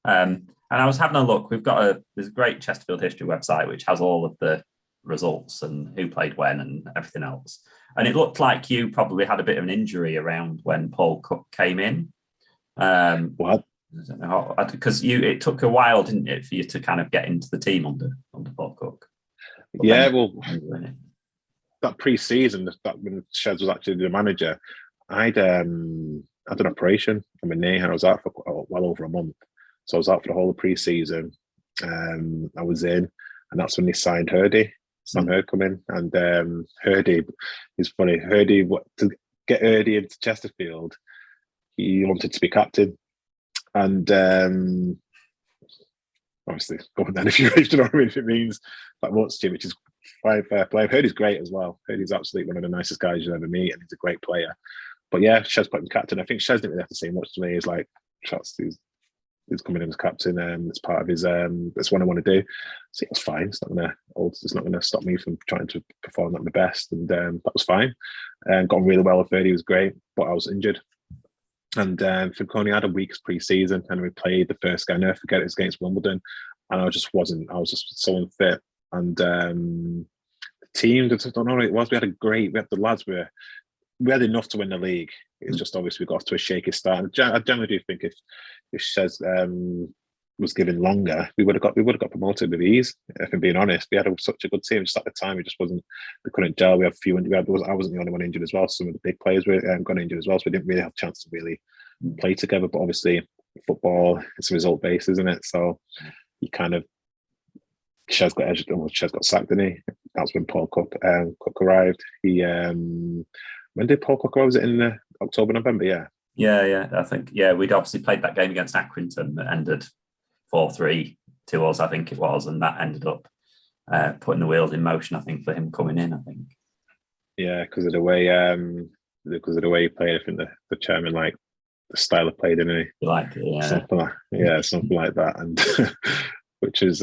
And I was having a look. There's a great Chesterfield history website which has all of the results and who played when and everything else. And it looked like you probably had a bit of an injury around when Paul Cook came in. What? I don't know because it took a while, didn't it, for you to kind of get into the tean under Paul Cook? That pre-season, that when Shez was actually the manager, I had an operation on my knee and I was out for well over a month. So I was out for the whole of pre-season. I was in, and that's when they signed Hurdy. Sam Hurd come in, and Hurdy is funny. Hurdy, to get Hurdy into Chesterfield, he wanted to be captain, and obviously going down if you know what I mean. If it means that much to you, which is fair play. Hurdy's great as well. Hurdy's absolutely one of the nicest guys you'll ever meet, and he's a great player. But yeah, Shez put him captain. I think Shez didn't really have to say much to me. He's like, he's coming in as captain, and it's part of his. That's what I want to do. So it was fine. It's not gonna stop me from trying to perform at my best, and that was fine. And got on really well with Hurdy. He was great, but I was injured. And Finconi had a week's pre-season, and we played the first game. I never forget it was against Wimbledon, and I was just so unfit. And the team, I don't know what it was. We had the lads we had enough to win the league. It's just obviously we got off to a shaky start. And I generally do think if Shez was given longer, we would have got promoted with ease. If I'm being honest, we had such a good team. Just at the time, we couldn't gel. We had a few. I wasn't the only one injured as well. Some of the big players were got injured as well, so we didn't really have a chance to really play together. But obviously, football, it's a result based, isn't it? So you kind of Shez got sacked, didn't he? That's when Paul Cook arrived. When did Paul Cook arrive? Was it in October, November? Yeah. I think we'd obviously played that game against Accrington that ended 4-3 to us, I think it was, and that ended up putting the wheels in motion, I think, for him coming in. I think. Yeah, because of the way he played. I think the chairman liked the style of play, didn't he? He liked it, yeah. Something like that, and which is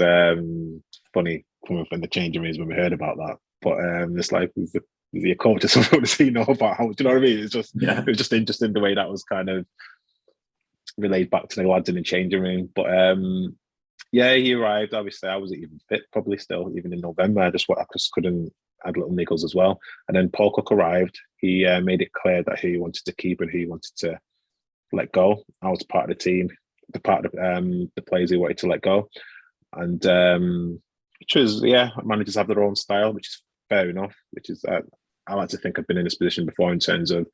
funny coming from the changing rooms when we heard about that. But it's like, is he a coach or something? Does he know about how? Do you know what I mean? It was just interesting the way that was kind of relayed back to the lads in the changing room. But he arrived. Obviously, I wasn't even fit, probably still, even in November. I just couldn't. I had little niggles as well. And then Paul Cook arrived. He made it clear that who he wanted to keep and who he wanted to let go. I was part of the team, the part of the players he wanted to let go. And which was, managers have their own style, which is fair enough. Which is, I like to think I've been in this position before in terms of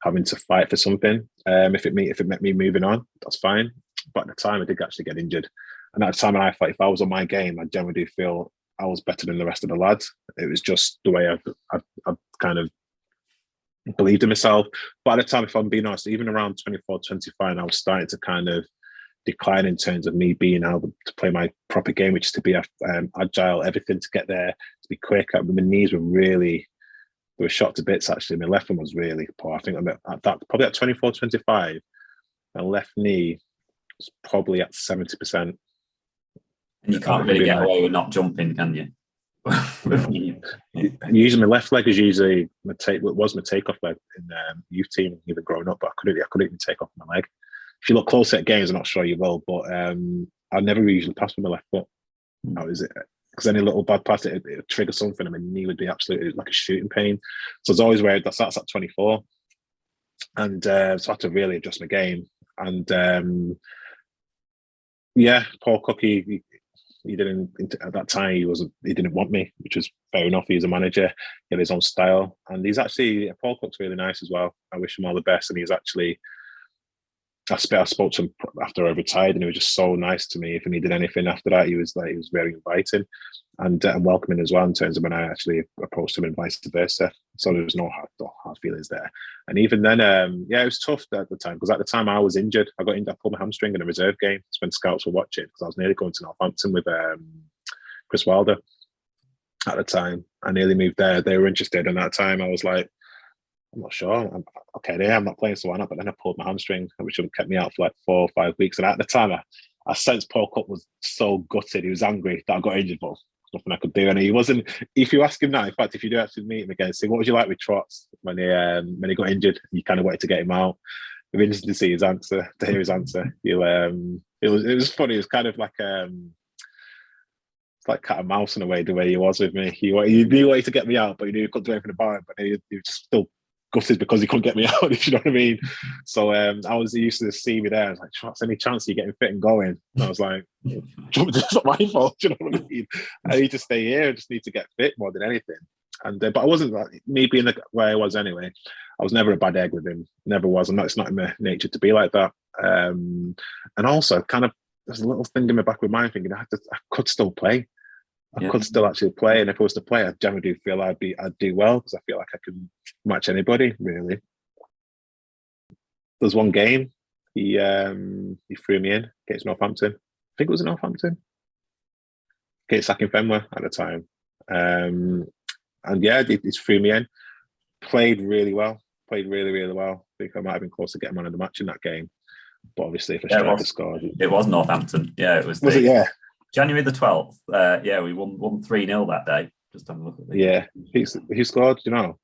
having to fight for something. If it meant me moving on, that's fine. But at the time, I did actually get injured. And at the time, if I was on my game, I generally do feel I was better than the rest of the lads. It was just the way I've kind of believed in myself. But at the time, if I'm being honest, even around 24, 25, I was starting to kind of decline in terms of me being able to play my proper game, which is to be agile, everything to get there, to be quick. My knees they were shot to bits, actually. My left one was really poor. I think probably at 24, 25, my left knee was probably at 70%. And you can't really get away with not jumping, can you? Usually my left leg is usually my takeoff leg in youth team, even growing up, but I couldn't even take off my leg. If you look closer at games, I'm not sure you will, but I never usually pass with my left foot. That was it. Because any little bad pass, it would trigger something, and my knee would be absolutely like a shooting pain. So it's always worried that's at 24. And so I had to really adjust my game. And Paul Cook, he didn't, at that time, he didn't want me, which was fair enough. He's a manager, he had his own style. And Paul Cook's really nice as well. I wish him all the best. And he's actually, I spoke to him after I retired, and he was just so nice to me. If he needed anything after that, he was very inviting and welcoming as well, in terms of when I actually approached him and vice versa. So there was no hard feelings there. And even then, it was tough at the time, because at the time I was injured. I pulled my hamstring in a reserve game when scouts were watching, because I was nearly going to Southampton with Chris Wilder at the time. I nearly moved there. They were interested, and at the time I was like, I'm not sure. I'm not playing, so why not? But then I pulled my hamstring, which kept me out for like 4 or 5 weeks. And at the time, I sensed Paul Cook was so gutted. He was angry that I got injured, but nothing I could do. And he wasn't. If you ask him now, in fact, if you do actually meet him again, say, what was you like with Trots when he got injured? You kind of wanted to get him out. It'd be interesting to see his answer, to hear his answer. It was funny. It was kind of like it's like cat and mouse in a way, the way he was with me. He knew wanted to get me out, but he knew he couldn't do anything about it. But he was just still gutted because he couldn't get me out, if you know what I mean. So he used to see me there. I was like, Trots, any chance of you getting fit and going? And I was like, it's not my fault, you know what I mean? I need to stay here. I just need to get fit more than anything. And but I wasn't, like, me being the way I was anyway, I was never a bad egg with him. Never was. It's not in my nature to be like that. And also, kind of, there's a little thing in my back of my mind thinking I could still play. I could still actually play, and if I was to play, I generally do feel I'd do well, because I feel like I can match anybody really. There's one game he threw me in against Northampton. I think it was in Northampton against Akinfenwa at the time, and he threw me in. Played really well. Played really, really well. I think I might have been close to getting man of the match in that game, but obviously if a striker scored, it was Northampton. Yeah, it was. Was it? Yeah. January the 12th. We won 3-0 that day. Just having a look at the who scored? Do you know?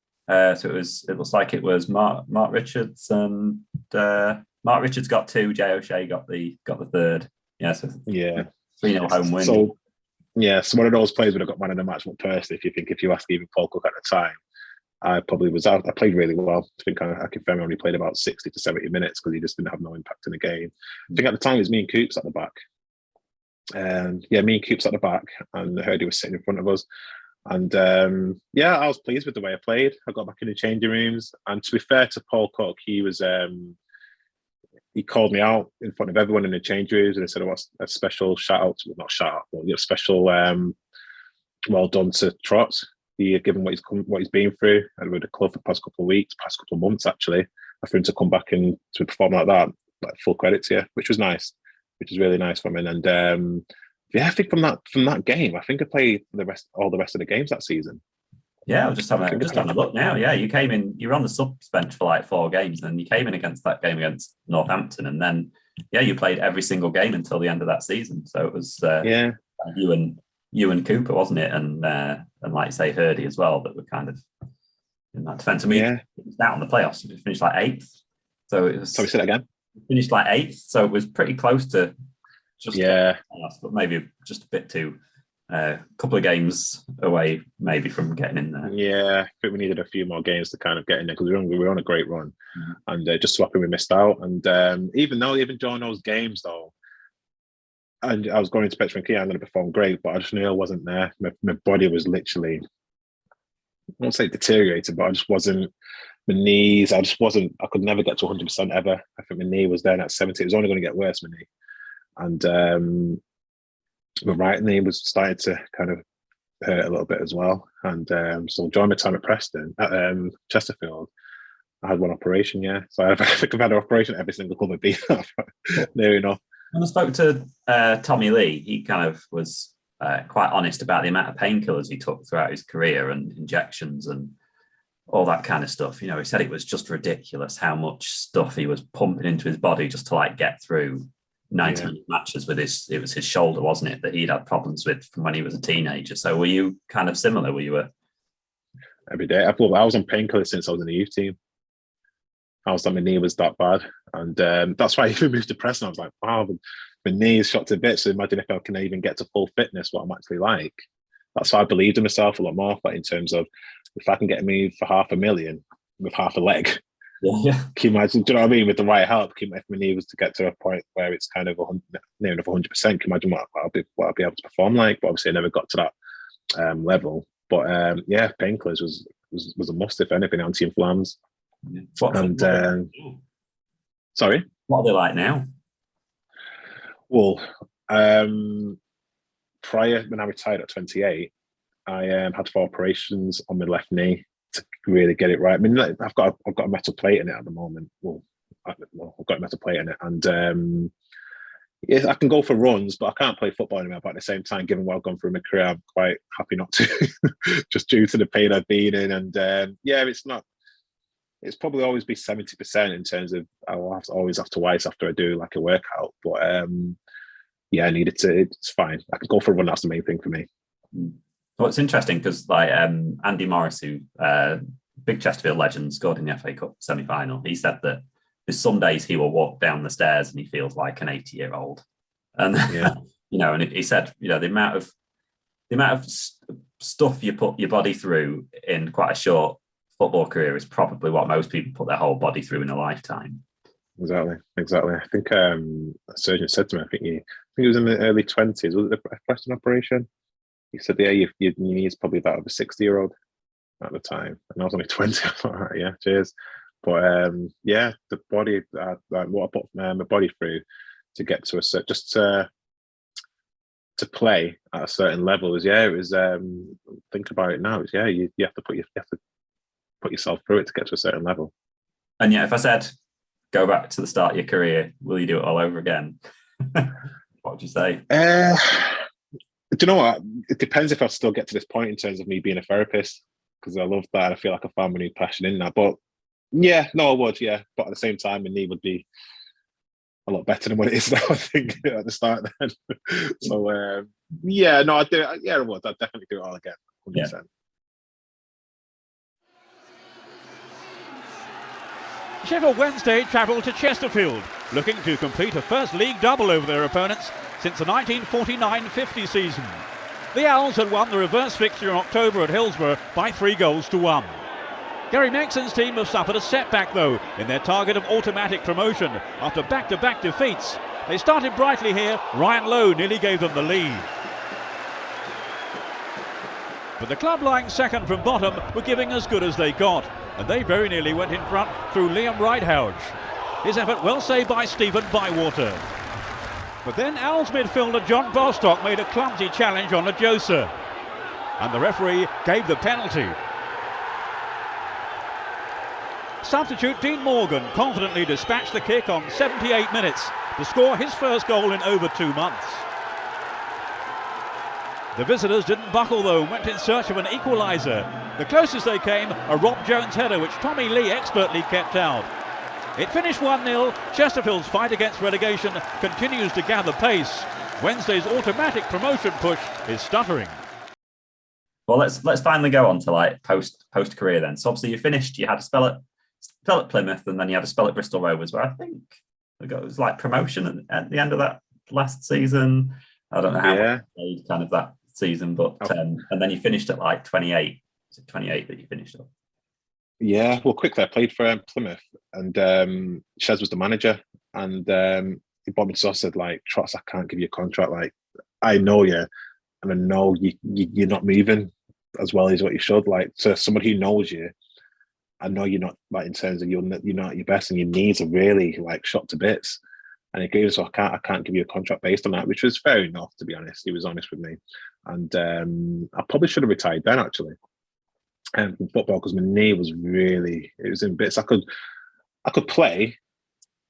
So it looks like it was Mark Richards, and Mark Richards got 2. Jay O'Shea got the 3rd. 3-0 home win. So one of those players would have got man of the match. But personally, if you ask even Paul Cook at the time, I probably was out. I played really well. I think I confirm only played about 60 to 70 minutes because he just didn't have no impact in the game. I think at the time it was me and Coops at the back. Me and Coops at the back, and I heard he was sitting in front of us. And I was pleased with the way I played. I got back in the changing rooms, and to be fair to Paul Cook, he was he called me out in front of everyone in the change rooms, and he said, "What's a special shout out? Well, not shout out, but special well done to Trot. Given what he's been through and with the club for the past couple of months actually, for him to come back and to perform like that, like, full credit to you, which was nice." Which is really nice from him. And I think from that game, I think I played all the rest of the games that season. Yeah, I'm just having a look now. Yeah, you came in, you were on the subs bench for like 4 games, and you came in against that game against Northampton, and then you played every single game until the end of that season. So it was you and Cooper, wasn't it? And like you say, Hurdy as well, that were kind of in that defence. I mean, it was down in the playoffs. It finished like 8th. So it was. Sorry, say that again. Finished like 8th, so it was pretty close to just but maybe just a bit too couple of games away maybe from getting in there. I think we needed a few more games to kind of get in there, because we were on a great run, and just swapping we missed out. And even during those games though, and I was going into Petr and Key, I'm going to perform great, but I just knew I wasn't there. My body was literally, I won't say deteriorated, but I just wasn't. My knees, I could never get to 100% ever. I think my knee was there at 70. It was only going to get worse, my knee. And my right knee was starting to kind of hurt a little bit as well. And so during my time at Preston, at Chesterfield, I had one operation, So I think I've had an operation every single club I've been at. Near enough. When I spoke to Tommy Lee, he kind of was quite honest about the amount of painkillers he took throughout his career and injections and all that kind of stuff. He said it was just ridiculous how much stuff he was pumping into his body just to like get through 90-minute matches with it was his shoulder, wasn't it, that he'd had problems with from when he was a teenager. So were you kind of similar? Were you every day? I was on painkillers since I was in the youth team. I was on, my knee was that bad. And that's why I even moved to Preston. I was like, wow, my knee is shot to bits. So imagine if I can even get to full fitness, what I'm actually like. That's why I believed in myself a lot more. But in terms of, if I can get me for $500,000 with half a leg, can you imagine? Do you know what I mean? With the right help, if my knee was to get to a point where it's kind of near enough 100%, can you imagine what I'll be able to perform like? But obviously, I never got to that level. But painkillers was a must, if anything, anti-inflams. Sorry. What are they like now? Well, prior, when I retired at 28, I had 4 operations on my left knee to really get it right. I mean, I've got a metal plate in it at the moment. I've got a metal plate in it, and yeah, I can go for runs, but I can't play football anymore. But at the same time, given what I've gone through in my career, I'm quite happy not to, just due to the pain I've been in. And yeah, it's probably always be 70% in terms of I'll always have to twice after I do like a workout. But yeah, I needed to. It's fine. I can go for a run. That's the main thing for me. Well, it's interesting because like Andy Morris, who big Chesterfield legend, scored in the FA Cup semi-final. He said that there's some days he will walk down the stairs and he feels like an 80-year-old. And yeah. And he said, the amount of stuff you put your body through in quite a short football career is probably what most people put their whole body through in a lifetime. Exactly. I think a surgeon said to me, I think he was in the early 20s. Was it the Preston operation? He said, yeah, your knee is probably about a 60-year-old at the time. And I was only 20. I thought, all right, yeah, cheers. But yeah, the body, what I put my body through to get to just to play at a certain level is, yeah, it was, think about it now, it's, yeah, you have to put yourself through it to get to a certain level. And yeah, if I said, go back to the start of your career, will you do it all over again? What would you say? Do you know what? It depends if I'll still get to this point in terms of me being a therapist, because I love that. I feel like I found my new passion in that. But yeah, no, I would, yeah. But at the same time, my knee would be a lot better than what it is now, I think, at the start then. So, yeah, no, I'd do it. Yeah, I would. I'd definitely do it all again, 100%. Yeah. Sheffield Wednesday travelled to Chesterfield, looking to complete a first league double over their opponents since the 1949-50 season. The Owls had won the reverse fixture in October at Hillsborough by 3-1. Gary Mexon's team have suffered a setback, though, in their target of automatic promotion after back-to-back defeats. They started brightly here. Ryan Lowe nearly gave them the lead. But the club lying second from bottom were giving as good as they got, and they very nearly went in front through Liam Righthouse. His effort well saved by Stephen Bywater. But then Owls midfielder John Bostock made a clumsy challenge on Adjosa, and the referee gave the penalty. Substitute Dean Morgan confidently dispatched the kick on 78 minutes to score his first goal in over 2 months. The visitors didn't buckle though and went in search of an equaliser. The closest they came, a Rob Jones header which Tommy Lee expertly kept out. It finished 1-0. Chesterfield's fight against relegation continues to gather pace. Wednesday's automatic promotion push is stuttering. Well, let's finally go on to like post career then. So obviously you finished. You had a spell at Plymouth, and then you had a spell at Bristol Rovers, where I think it was like promotion at the end of that last season. I don't know how much you played kind of that season, but and then you finished at like 28. Was it 28 that you finished up? Yeah, well, quickly, I played for Plymouth, and Shez was the manager, and he brought me to us, said, like, Trots, I can't give you a contract. Like, I know you, and I know you're not moving as well as what you should. Like, to someone who knows you, I know you're not, like, in terms of you're not at your best, and your knees are really, like, shot to bits. And he gave us, I can't give you a contract based on that, which was fair enough, to be honest. He was honest with me. And I probably should have retired then, actually. From football, because my knee was really, it was in bits. I could play,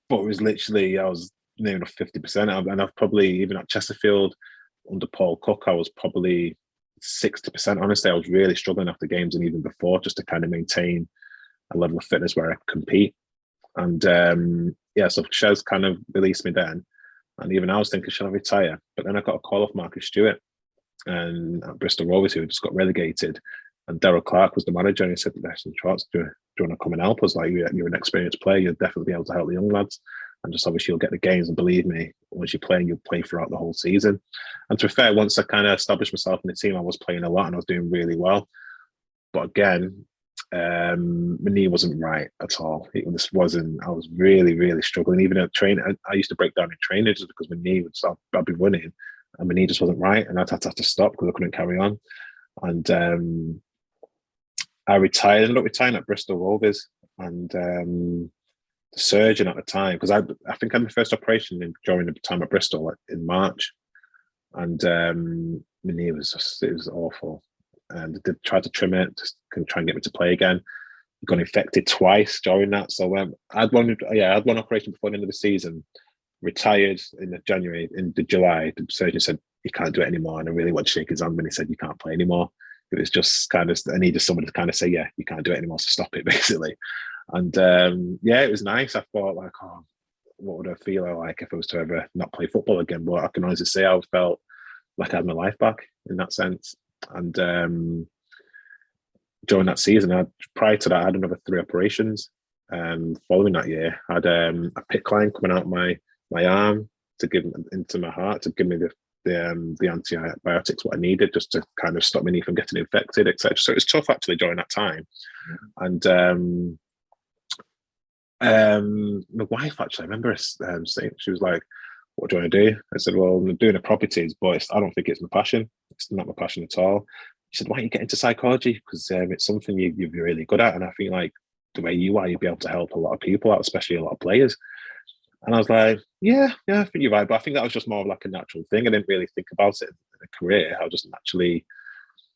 but it was literally, I was near enough 50%. And I've probably, even at Chesterfield under Paul Cook, I was probably 60%. Honestly, I was really struggling after games and even before, just to kind of maintain a level of fitness where I could compete. And yeah, so Shez kind of released me then. And even I was thinking, should I retire? But then I got a call off Marcus Stewart and at Bristol Rovers, who just got relegated. And Daryl Clark was the manager, and he said, listen, Trots, do you want to come and help us? Like, you're an experienced player, you'll definitely be able to help the young lads. And just obviously you'll get the games, and believe me, once you're playing, you'll play throughout the whole season. And to be fair, once I kind of established myself in the team, I was playing a lot and I was doing really well. But again, my knee wasn't right at all. I was really, really struggling. Even at training, I used to break down in training just because my knee would stop. I'd be running and my knee just wasn't right, and I'd have to stop because I couldn't carry on. And I ended up retiring at Bristol Rovers, and surgeon at the time, because I think I had my first operation during the time at Bristol, like, in March, and my knee was awful, and they tried to trim it, just can try and get me to play again. Got infected twice during that, so I had one operation before the end of the season. Retired in January. In July, the surgeon said you can't do it anymore, and I really wanted to shake his hand when he said you can't play anymore. It was just kind of, I needed someone to kind of say, yeah, you can't do it anymore, so stop it, basically. And it was nice. I thought, like, oh, what would I feel like if I was to ever not play football again? But I can honestly say I felt like I had my life back in that sense. And during that season, prior to that, I had another 3 operations. Following that year, I had a PICC line coming out my arm to give into my heart to give me the antibiotics what I needed, just to kind of stop me knee from getting infected, etc. So it was tough actually during that time. And my wife, actually, I remember saying, she was like, "What do you want to do?" I said, "Well, I'm doing the properties, but I don't think it's my passion. It's not my passion at all." She said, "Why don't you get into psychology? Because it's something you'd be really good at. And I feel like the way you are, you'd be able to help a lot of people out, especially a lot of players." And I was like, yeah, I think you're right. But I think that was just more of like a natural thing. I didn't really think about it in a career. I was just naturally,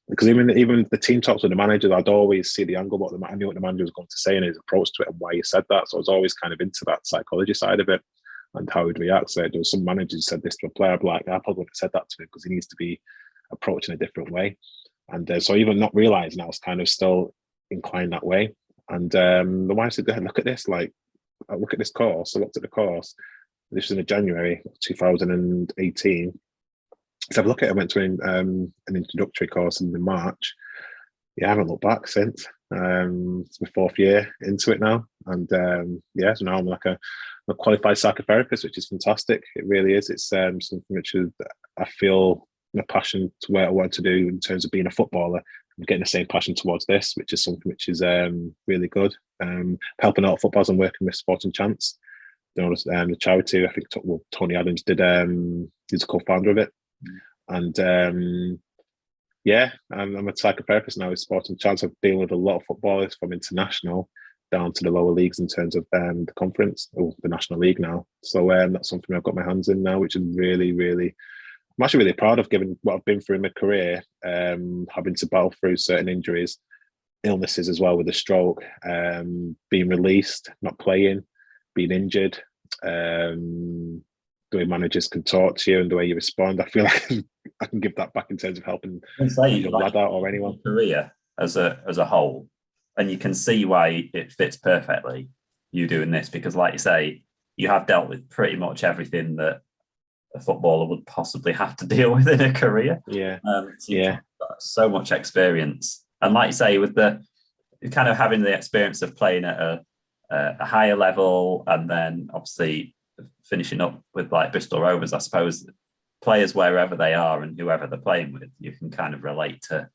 because even the team talks with the managers, I'd always see the angle, I knew what the manager was going to say and his approach to it and why he said that. So I was always kind of into that psychology side of it and how he'd react. So there was some managers who said this to a player, I'd be like, I probably would have said that to him because he needs to be approached in a different way. And so even not realising I was kind of still inclined that way. And the wife said, look at this, like, I look at this course. I looked at the course. This was in January 2018. So I look at it. I went to an introductory course in March. Yeah, I haven't looked back since. It's my 4th year into it now, and so now I'm like a qualified psychotherapist, which is fantastic. It really is. It's something which is, I feel, a passion to where I want to do in terms of being a footballer. I'm getting the same passion towards this, which is something which is really good. Helping out footballers and working with Sporting Chance. The charity, I think Tony Adams he's a co-founder of it. And I'm a psychotherapist now with Sporting Chance. I've dealt with a lot of footballers from international down to the lower leagues in terms of the conference or the National League now. So that's something I've got my hands in now, which is really, really, I'm actually really proud of, given what I've been through in my career, having to battle through certain injuries, illnesses as well with a stroke, being released, not playing, being injured, the way managers can talk to you and the way you respond. I feel like I can give that back in terms of helping a lad out or anyone. Career as a whole, and you can see why it fits perfectly, you doing this, because like you say, you have dealt with pretty much everything that a footballer would possibly have to deal with in a career. Got so much experience, and like you say, with the kind of having the experience of playing at a higher level, and then obviously finishing up with like Bristol Rovers, I suppose players wherever they are and whoever they're playing with, you can kind of relate to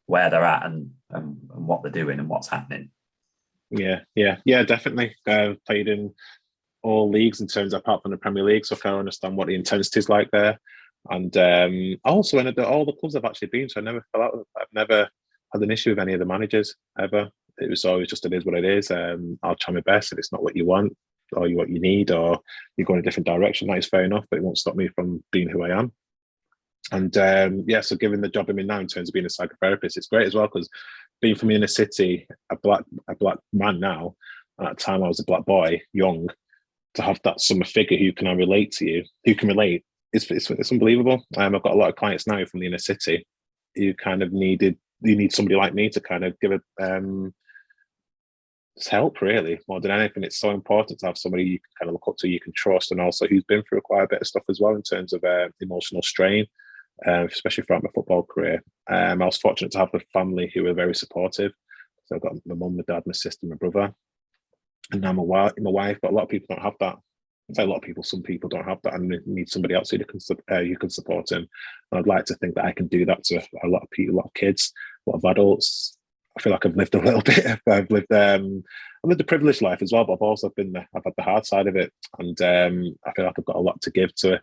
where they're at and what they're doing and what's happening. Yeah, definitely. Played in all leagues in terms of, apart from the Premier League, so I can understand what the intensity is like there. And also in all the clubs I've actually been to, I've never had an issue with any of the managers ever. It was always just, it is what it is. I'll try my best. If it's not what you want or what you need, or you go in a different direction, that is fair enough, but it won't stop me from being who I am. And so given the job I'm in now in terms of being a psychotherapist, it's great as well, because being from the inner city, a black man now, and at the time I was a black boy, young, to have that summer figure who can relate to you, who can relate, it's unbelievable. I've got a lot of clients now from the inner city who kind of need somebody like me to kind of give help, really, more than anything. It's so important to have somebody you can kind of look up to, you can trust, and also who's been through quite a bit of stuff as well in terms of emotional strain, especially throughout my football career. I was fortunate to have a family who were very supportive. So I've got my mum, my dad, my sister, my brother, and now my wife. But a lot of people don't have that. I'd say a lot of people, some people don't have that, and they need somebody else who can support them. And I'd like to think that I can do that to a lot of people, a lot of kids, a lot of adults. I feel like I've lived a little bit. I've lived a privileged life as well, but I've also I've had the hard side of it, and I feel like I've got a lot to give to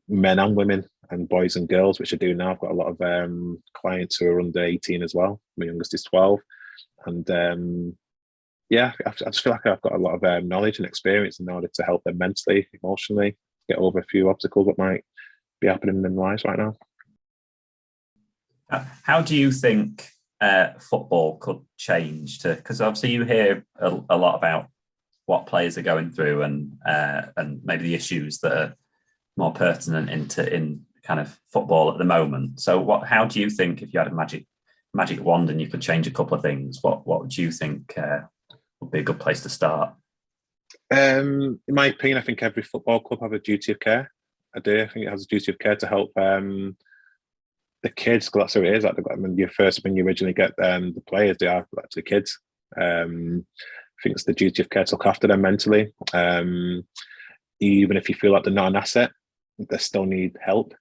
men and women and boys and girls, which I do now. I've got a lot of clients who are under 18 as well. My youngest is 12, and yeah, I just feel like I've got a lot of knowledge and experience in order to help them mentally, emotionally, get over a few obstacles that might be happening in their lives right now. How do you think football could change because obviously you hear a lot about what players are going through and maybe the issues that are more pertinent in kind of football at the moment. So how do you think, if you had a magic wand and you could change a couple of things, what would you think would be a good place to start? In my opinion, I think every football club have a duty of care. I do. I think it has a duty of care to help the kids, because that's who it is. Like when you originally get the players, they are actually kids. I think it's the duty of care to look after them mentally. Even if you feel like they're not an asset, they still need help.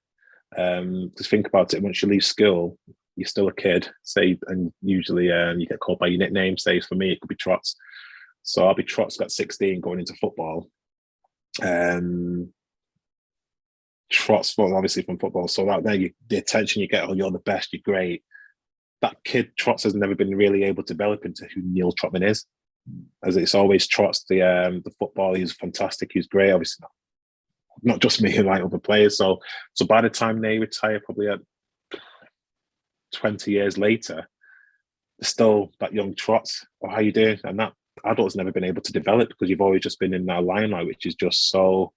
Just think about it. Once you leave school, you're still a kid. And usually you get called by your nickname. Say for me, it could be Trots. So I'll be Trots, got 16, going into football. Trots, well, obviously from football. So out there, the attention you get, oh, you're the best, you're great. That kid, Trots, has never been really able to develop into who Neal Trotman is. As it's always Trots, the football, he's fantastic, he's great. Obviously, not just me, like other players. So by the time they retire, probably at 20 years later, still that young Trots, oh, how you doing? And that adult's never been able to develop because you've always just been in that limelight, which is just so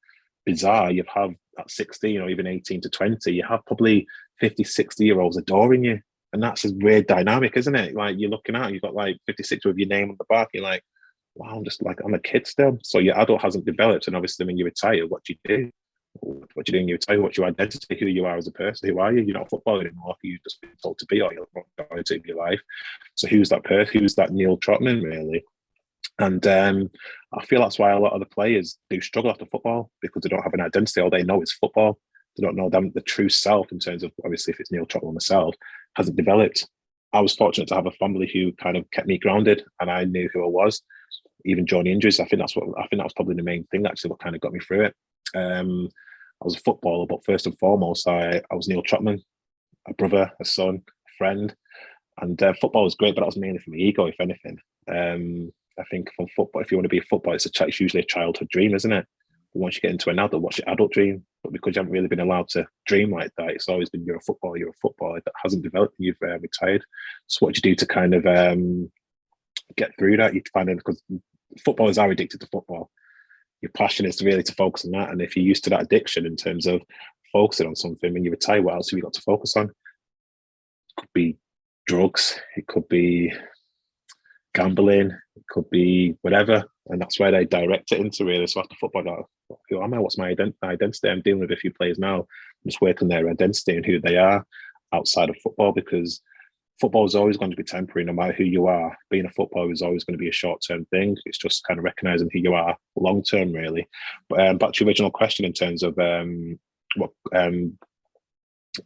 bizarre. You have at 16 or even 18 to 20, you have probably 50, 60-year-olds adoring you. And that's a weird dynamic, isn't it? Like you're looking out, you've got like 56 with your name on the back. You're like, wow, I'm a kid still. So your adult hasn't developed. And obviously when you retire, what do you do? What do you do when you retire? What's your identity? Who you are as a person? Who are you? You're not a footballer anymore. You've just been told to be, or you're going to your life. So who's that person? Who's that Neal Trotman, really? And I feel that's why a lot of the players do struggle after football, because they don't have an identity. All they know is football. They don't know the true self in terms of, obviously, if it's Neal Trotman myself, hasn't developed. I was fortunate to have a family who kind of kept me grounded, and I knew who I was, even during injuries. I think that was probably the main thing, actually, what kind of got me through it. I was a footballer, but first and foremost, I was Neal Trotman, a brother, a son, a friend. And football was great, but that was mainly for my ego, if anything. I think from football, if you want to be a footballer, it's usually a childhood dream, isn't it? But once you get into an adult, what's your adult dream? But because you haven't really been allowed to dream like that, it's always been you're a footballer that hasn't developed and you've retired. So what do you do to kind of get through that? You find out, because footballers are addicted to football. Your passion is really to focus on that. And if you're used to that addiction in terms of focusing on something, when you retire, what else have you got to focus on? It could be drugs, it could be gambling, it could be whatever, and that's where they direct it into, really. So after football, who am I? What's my identity? I'm dealing with a few players now. I'm just working their identity and who they are outside of football, because football is always going to be temporary, no matter who you are. Being a footballer is always going to be a short-term thing. It's just kind of recognizing who you are long-term, really. But back to your original question in terms of what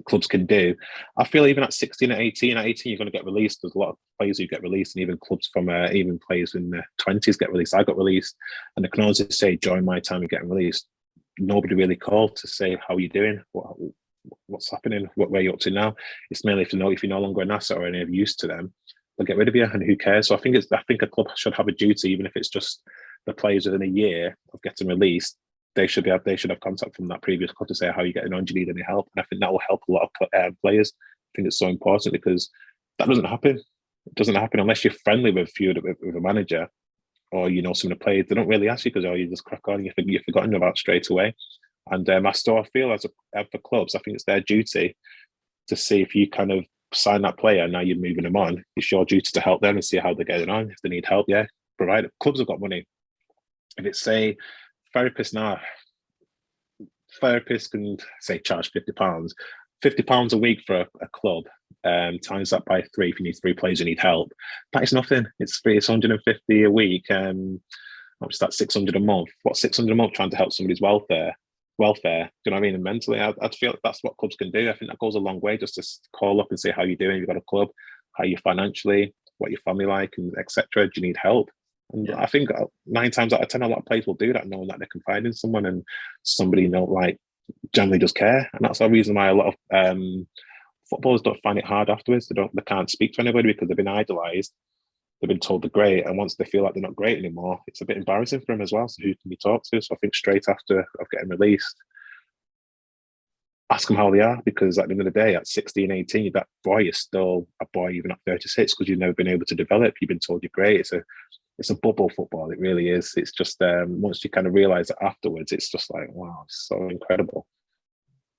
clubs can do. I feel even at 16, at 18, you're going to get released. There's a lot of players who get released, and even clubs from even players in their 20s get released. I got released, and I can honestly say during my time of getting released, nobody really called to say, how are you doing? What's happening? Where you're up to now? It's mainly if you're no longer an asset or any of use to them, they'll get rid of you, and who cares? So I think a club should have a duty, even if it's just the players within a year of getting released. They should have contact from that previous club to say, how are you getting on? Do you need any help? And I think that will help a lot of players. I think it's so important, because that doesn't happen. It doesn't happen unless you're friendly with a manager, or you know some of the players. They don't really ask you, because you just crack on. You're forgotten about straight away. And I feel for clubs, I think it's their duty to see if you kind of sign that player, now you're moving them on. It's your duty to help them and see how they're getting on. If they need help, provide it. Clubs have got money. If it's, say, therapists now, therapists can say charge £50 a week for a club, times that by 3 if you need 3 players who need help. That is nothing. It's free. It's 150 a week. What's that? 600 a month. What's 600 a month trying to help somebody's welfare? Do you know what I mean? And mentally, I feel like that's what clubs can do. I think that goes a long way, just to call up and say, how you doing? You've got a club, how are you financially, what your family like, and etc. Do you need help? And I think 9 times out of 10, a lot of players will do that, knowing that they can find in someone, and somebody generally does care. And that's the reason why a lot of footballers don't find it hard afterwards. They can't speak to anybody because they've been idolised. they've been told they're great, and once they feel like they're not great anymore, it's a bit embarrassing for them as well. So who can you talk to? So I think straight after of getting released, ask them how they are, because at the end of the day, at 16, 18, that boy is still a boy even at 36, because you've never been able to develop. You've been told you're great. It's a bubble football. It really is. It's just once you kind of realise that afterwards, it's just like, wow, it's so incredible.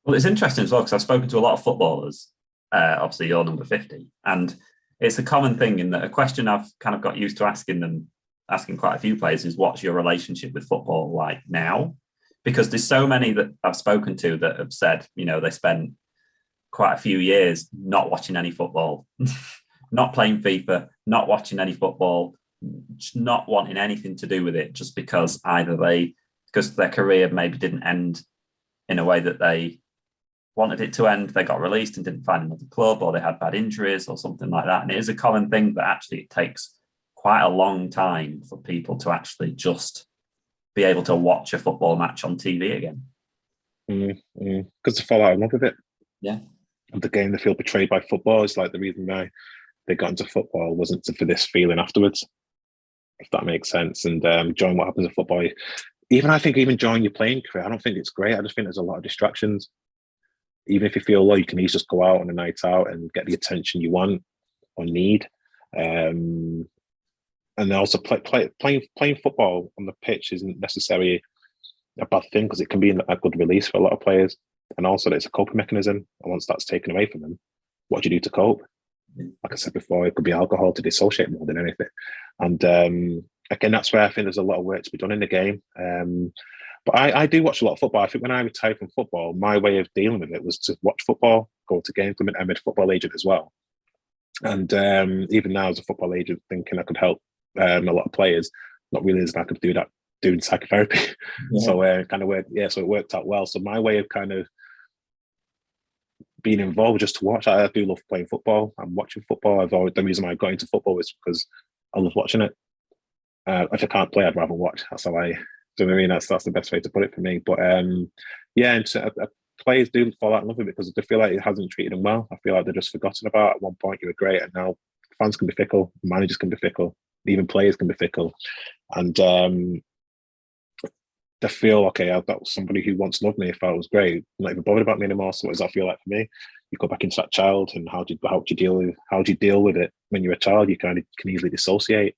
Well, it's interesting as well, because I've spoken to a lot of footballers. Obviously, you're number 50, and it's a common thing in that a question I've kind of got used to asking quite a few players is, what's your relationship with football like now? Because there's so many that I've spoken to that have said, they spent quite a few years not watching any football, not playing FIFA, not watching any football, just not wanting anything to do with it, just because because their career maybe didn't end in a way that they wanted it to end. They got released and didn't find another club, or they had bad injuries or something like that. And it is a common thing that actually it takes quite a long time for people to actually just be able to watch a football match on TV again. Because they fall out of love with it. Yeah. And the game, they feel betrayed by football. It's like the reason why they got into football wasn't for this feeling afterwards, if that makes sense. And enjoying what happens in football. I think even enjoying your playing career, I don't think it's great. I just think there's a lot of distractions. Even if you feel low, you can easily just go out on a night out and get the attention you want or need. And also playing football on the pitch isn't necessarily a bad thing, because it can be a good release for a lot of players. And also it's a coping mechanism. And once that's taken away from them, what do you do to cope? Like I said before, it could be alcohol to dissociate more than anything. And again, that's where I think there's a lot of work to be done in the game. But I do watch a lot of football. I think when I retired from football, my way of dealing with it was to watch football, go to games. I'm a football agent as well. And even now as a football agent, thinking I could help a lot of players, not realizing I could do that doing psychotherapy. Yeah. So so it worked out well. So my way of kind of being involved just to watch, I do love playing football. I'm watching football. The reason why I got into football is because I love watching it. If I can't play, I'd rather watch. That's how I do. You know what I mean, that's the best way to put it for me. But players do fall out in love with it because they feel like it hasn't treated them well. I feel like they're just forgotten about. At one point you were great, and now fans can be fickle, managers can be fickle, even players can be fickle, and they feel, okay, that was somebody who once loved me. If I was great, I'm not even bothered about me anymore. So what does that feel like for me? You go back into that child, and how do you deal with it when you're a child? You kind of can easily dissociate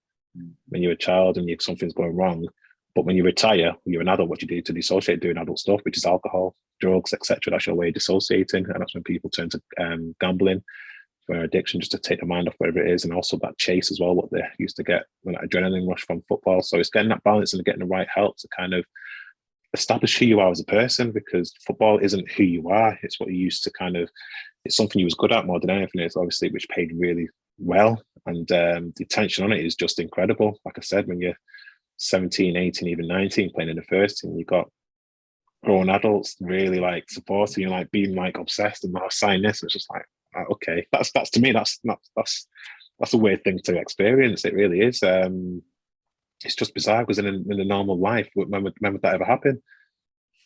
when you're a child and something's going wrong. But when you retire, you're an adult. What you do to dissociate, doing adult stuff, which is alcohol, drugs, etc. That's your way of dissociating, and that's when people turn to gambling for addiction, just to take the mind off whatever it is, and also that chase as well, what they used to get, when that adrenaline rush from football. So it's getting that balance and getting the right help to kind of establish who you are as a person, because football isn't who you are. It's what you used to it's something you was good at more than anything. It's obviously which paid really well, and the attention on it is just incredible. Like I said, when you're 17, 18, even 19 playing in the first team, you've got grown adults really like supporting you, like being like obsessed and not sign this. It's just like, okay, that's to me, that's a weird thing to experience. It really is. It's just bizarre, because in a normal life, when would that ever happen?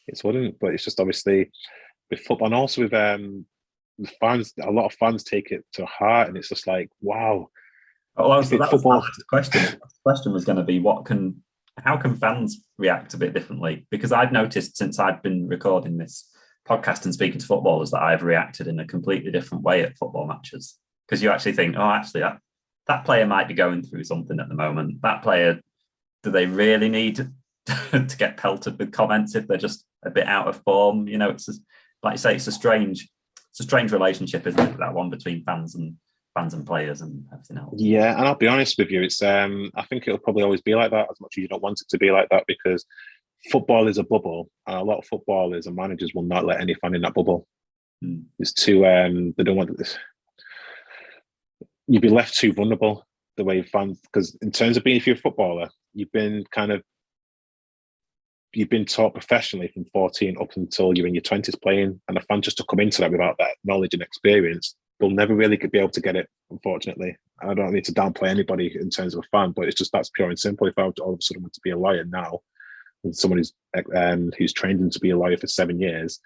It wouldn't. But it's just obviously with football, and also with fans, a lot of fans take it to heart, and it's just like, wow. Well, so that was the question. The question was going to be, how can fans react a bit differently? Because I've noticed since I've been recording this podcast and speaking to footballers that I've reacted in a completely different way at football matches. Because you actually think, that player might be going through something at the moment. That player, do they really need to get pelted with comments if they're just a bit out of form? It's just, like you say, it's a strange relationship, isn't it? That one between fans and players and everything else. Yeah, and I'll be honest with you, it's I think it'll probably always be like that, as much as you don't want it to be like that, because football is a bubble, and a lot of footballers and managers will not let any fan in that bubble. It's too they don't want this. You'd be left too vulnerable the way fans, because in terms of being, if you're a footballer, you've been taught professionally from 14 up until you're in your 20s playing, and a fan just to come into that without that knowledge and experience, they'll never really be able to get it, unfortunately. I don't need to downplay anybody in terms of a fan, but it's just, that's pure and simple. If I all of a sudden want to be a lawyer now, and someone who's trained in to be a lawyer for 7 years,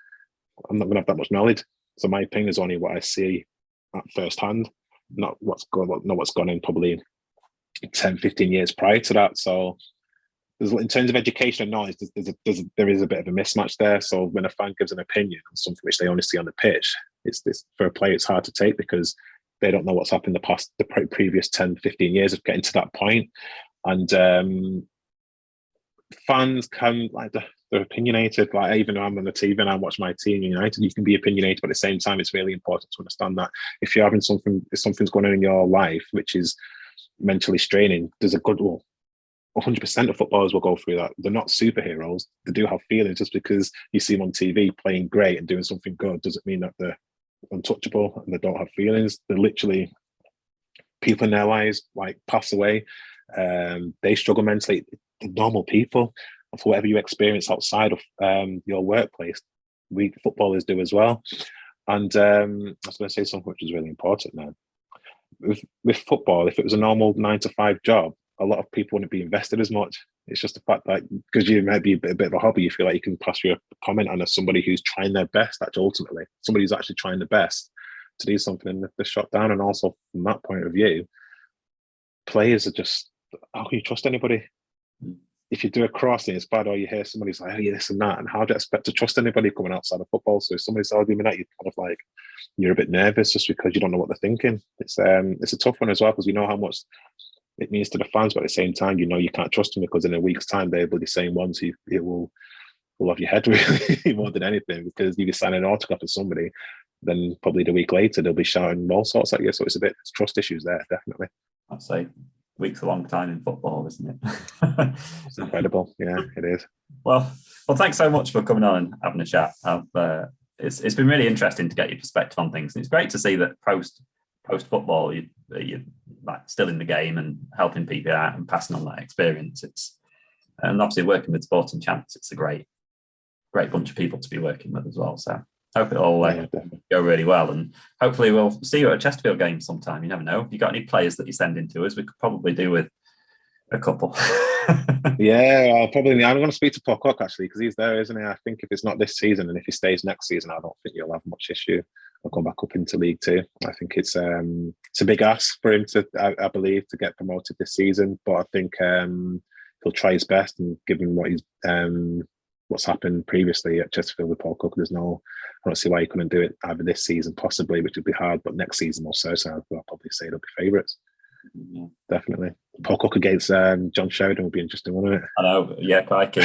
I'm not going to have that much knowledge. So my opinion is only what I see at first hand, not what's gone in probably 10, 15 years prior to that. So in terms of education and knowledge, there is a bit of a mismatch there. So when a fan gives an opinion on something which they only see on the pitch, for a player, it's hard to take because they don't know what's happened the previous 10, 15 years of getting to that point. And fans can, like, they're opinionated. Like, even though I'm on the TV and I watch my team United, you can be opinionated, but at the same time, it's really important to understand that if you're having something's going on in your life which is mentally straining, there's a good 100% of footballers will go through that. They're not superheroes. They do have feelings. Just because you see them on TV playing great and doing something good doesn't mean that they're untouchable and they don't have feelings. They're literally people in their lives, like, pass away. They struggle mentally. They're normal people. And for whatever you experience outside of your workplace, we footballers do as well. And I was going to say something which is really important now. With football, if it was a normal 9-to-5 job, a lot of people wouldn't be invested as much. It's just the fact that because you might be a bit of a hobby, you feel like you can pass your comment on as somebody who's trying their best. Actually, ultimately, somebody who's actually trying the best to do something, and they're shot down. And also from that point of view, players are just, how can you trust anybody? If you do a cross and it's bad, or you hear somebody's like, oh yeah, this and that, and how do you expect to trust anybody coming outside of football? So if somebody's arguing that, you're a bit nervous just because you don't know what they're thinking. It's a tough one as well, because we know how much it means to the fans, but at the same time, you can't trust them, because in a week's time they'll be the same ones who it will have your head really more than anything, because you be signing an autograph for somebody, then probably the week later they'll be shouting all sorts at you. So it's trust issues there, definitely. I'd say week's a long time in football, isn't it? It's incredible. Yeah, it is. Well, thanks so much for coming on and having a chat. It's been really interesting to get your perspective on things, and it's great to see that post football you're like still in the game and helping people out and passing on that experience. And obviously working with Sporting Champs, it's a great bunch of people to be working with as well. So hope it all go really well, and hopefully we'll see you at a Chesterfield game sometime. You never know. If you got any players that you're sending to us, we could probably do with a couple. Yeah, I'm going to speak to Paul Cook actually, because he's there, isn't he? I think if it's not this season, and if he stays next season, I don't think you'll have much issue. I'll go back up into League Two. I think it's a big ask for him to, I believe, to get promoted this season. But I think he'll try his best, and given what's happened previously at Chesterfield with Paul Cook, I don't see why he couldn't do it either this season, possibly, which would be hard, but next season also. So I'll probably say they'll be favourites. Definitely. Paul Cook against John Sheridan would be interesting, wouldn't it? I know, yeah, crikey.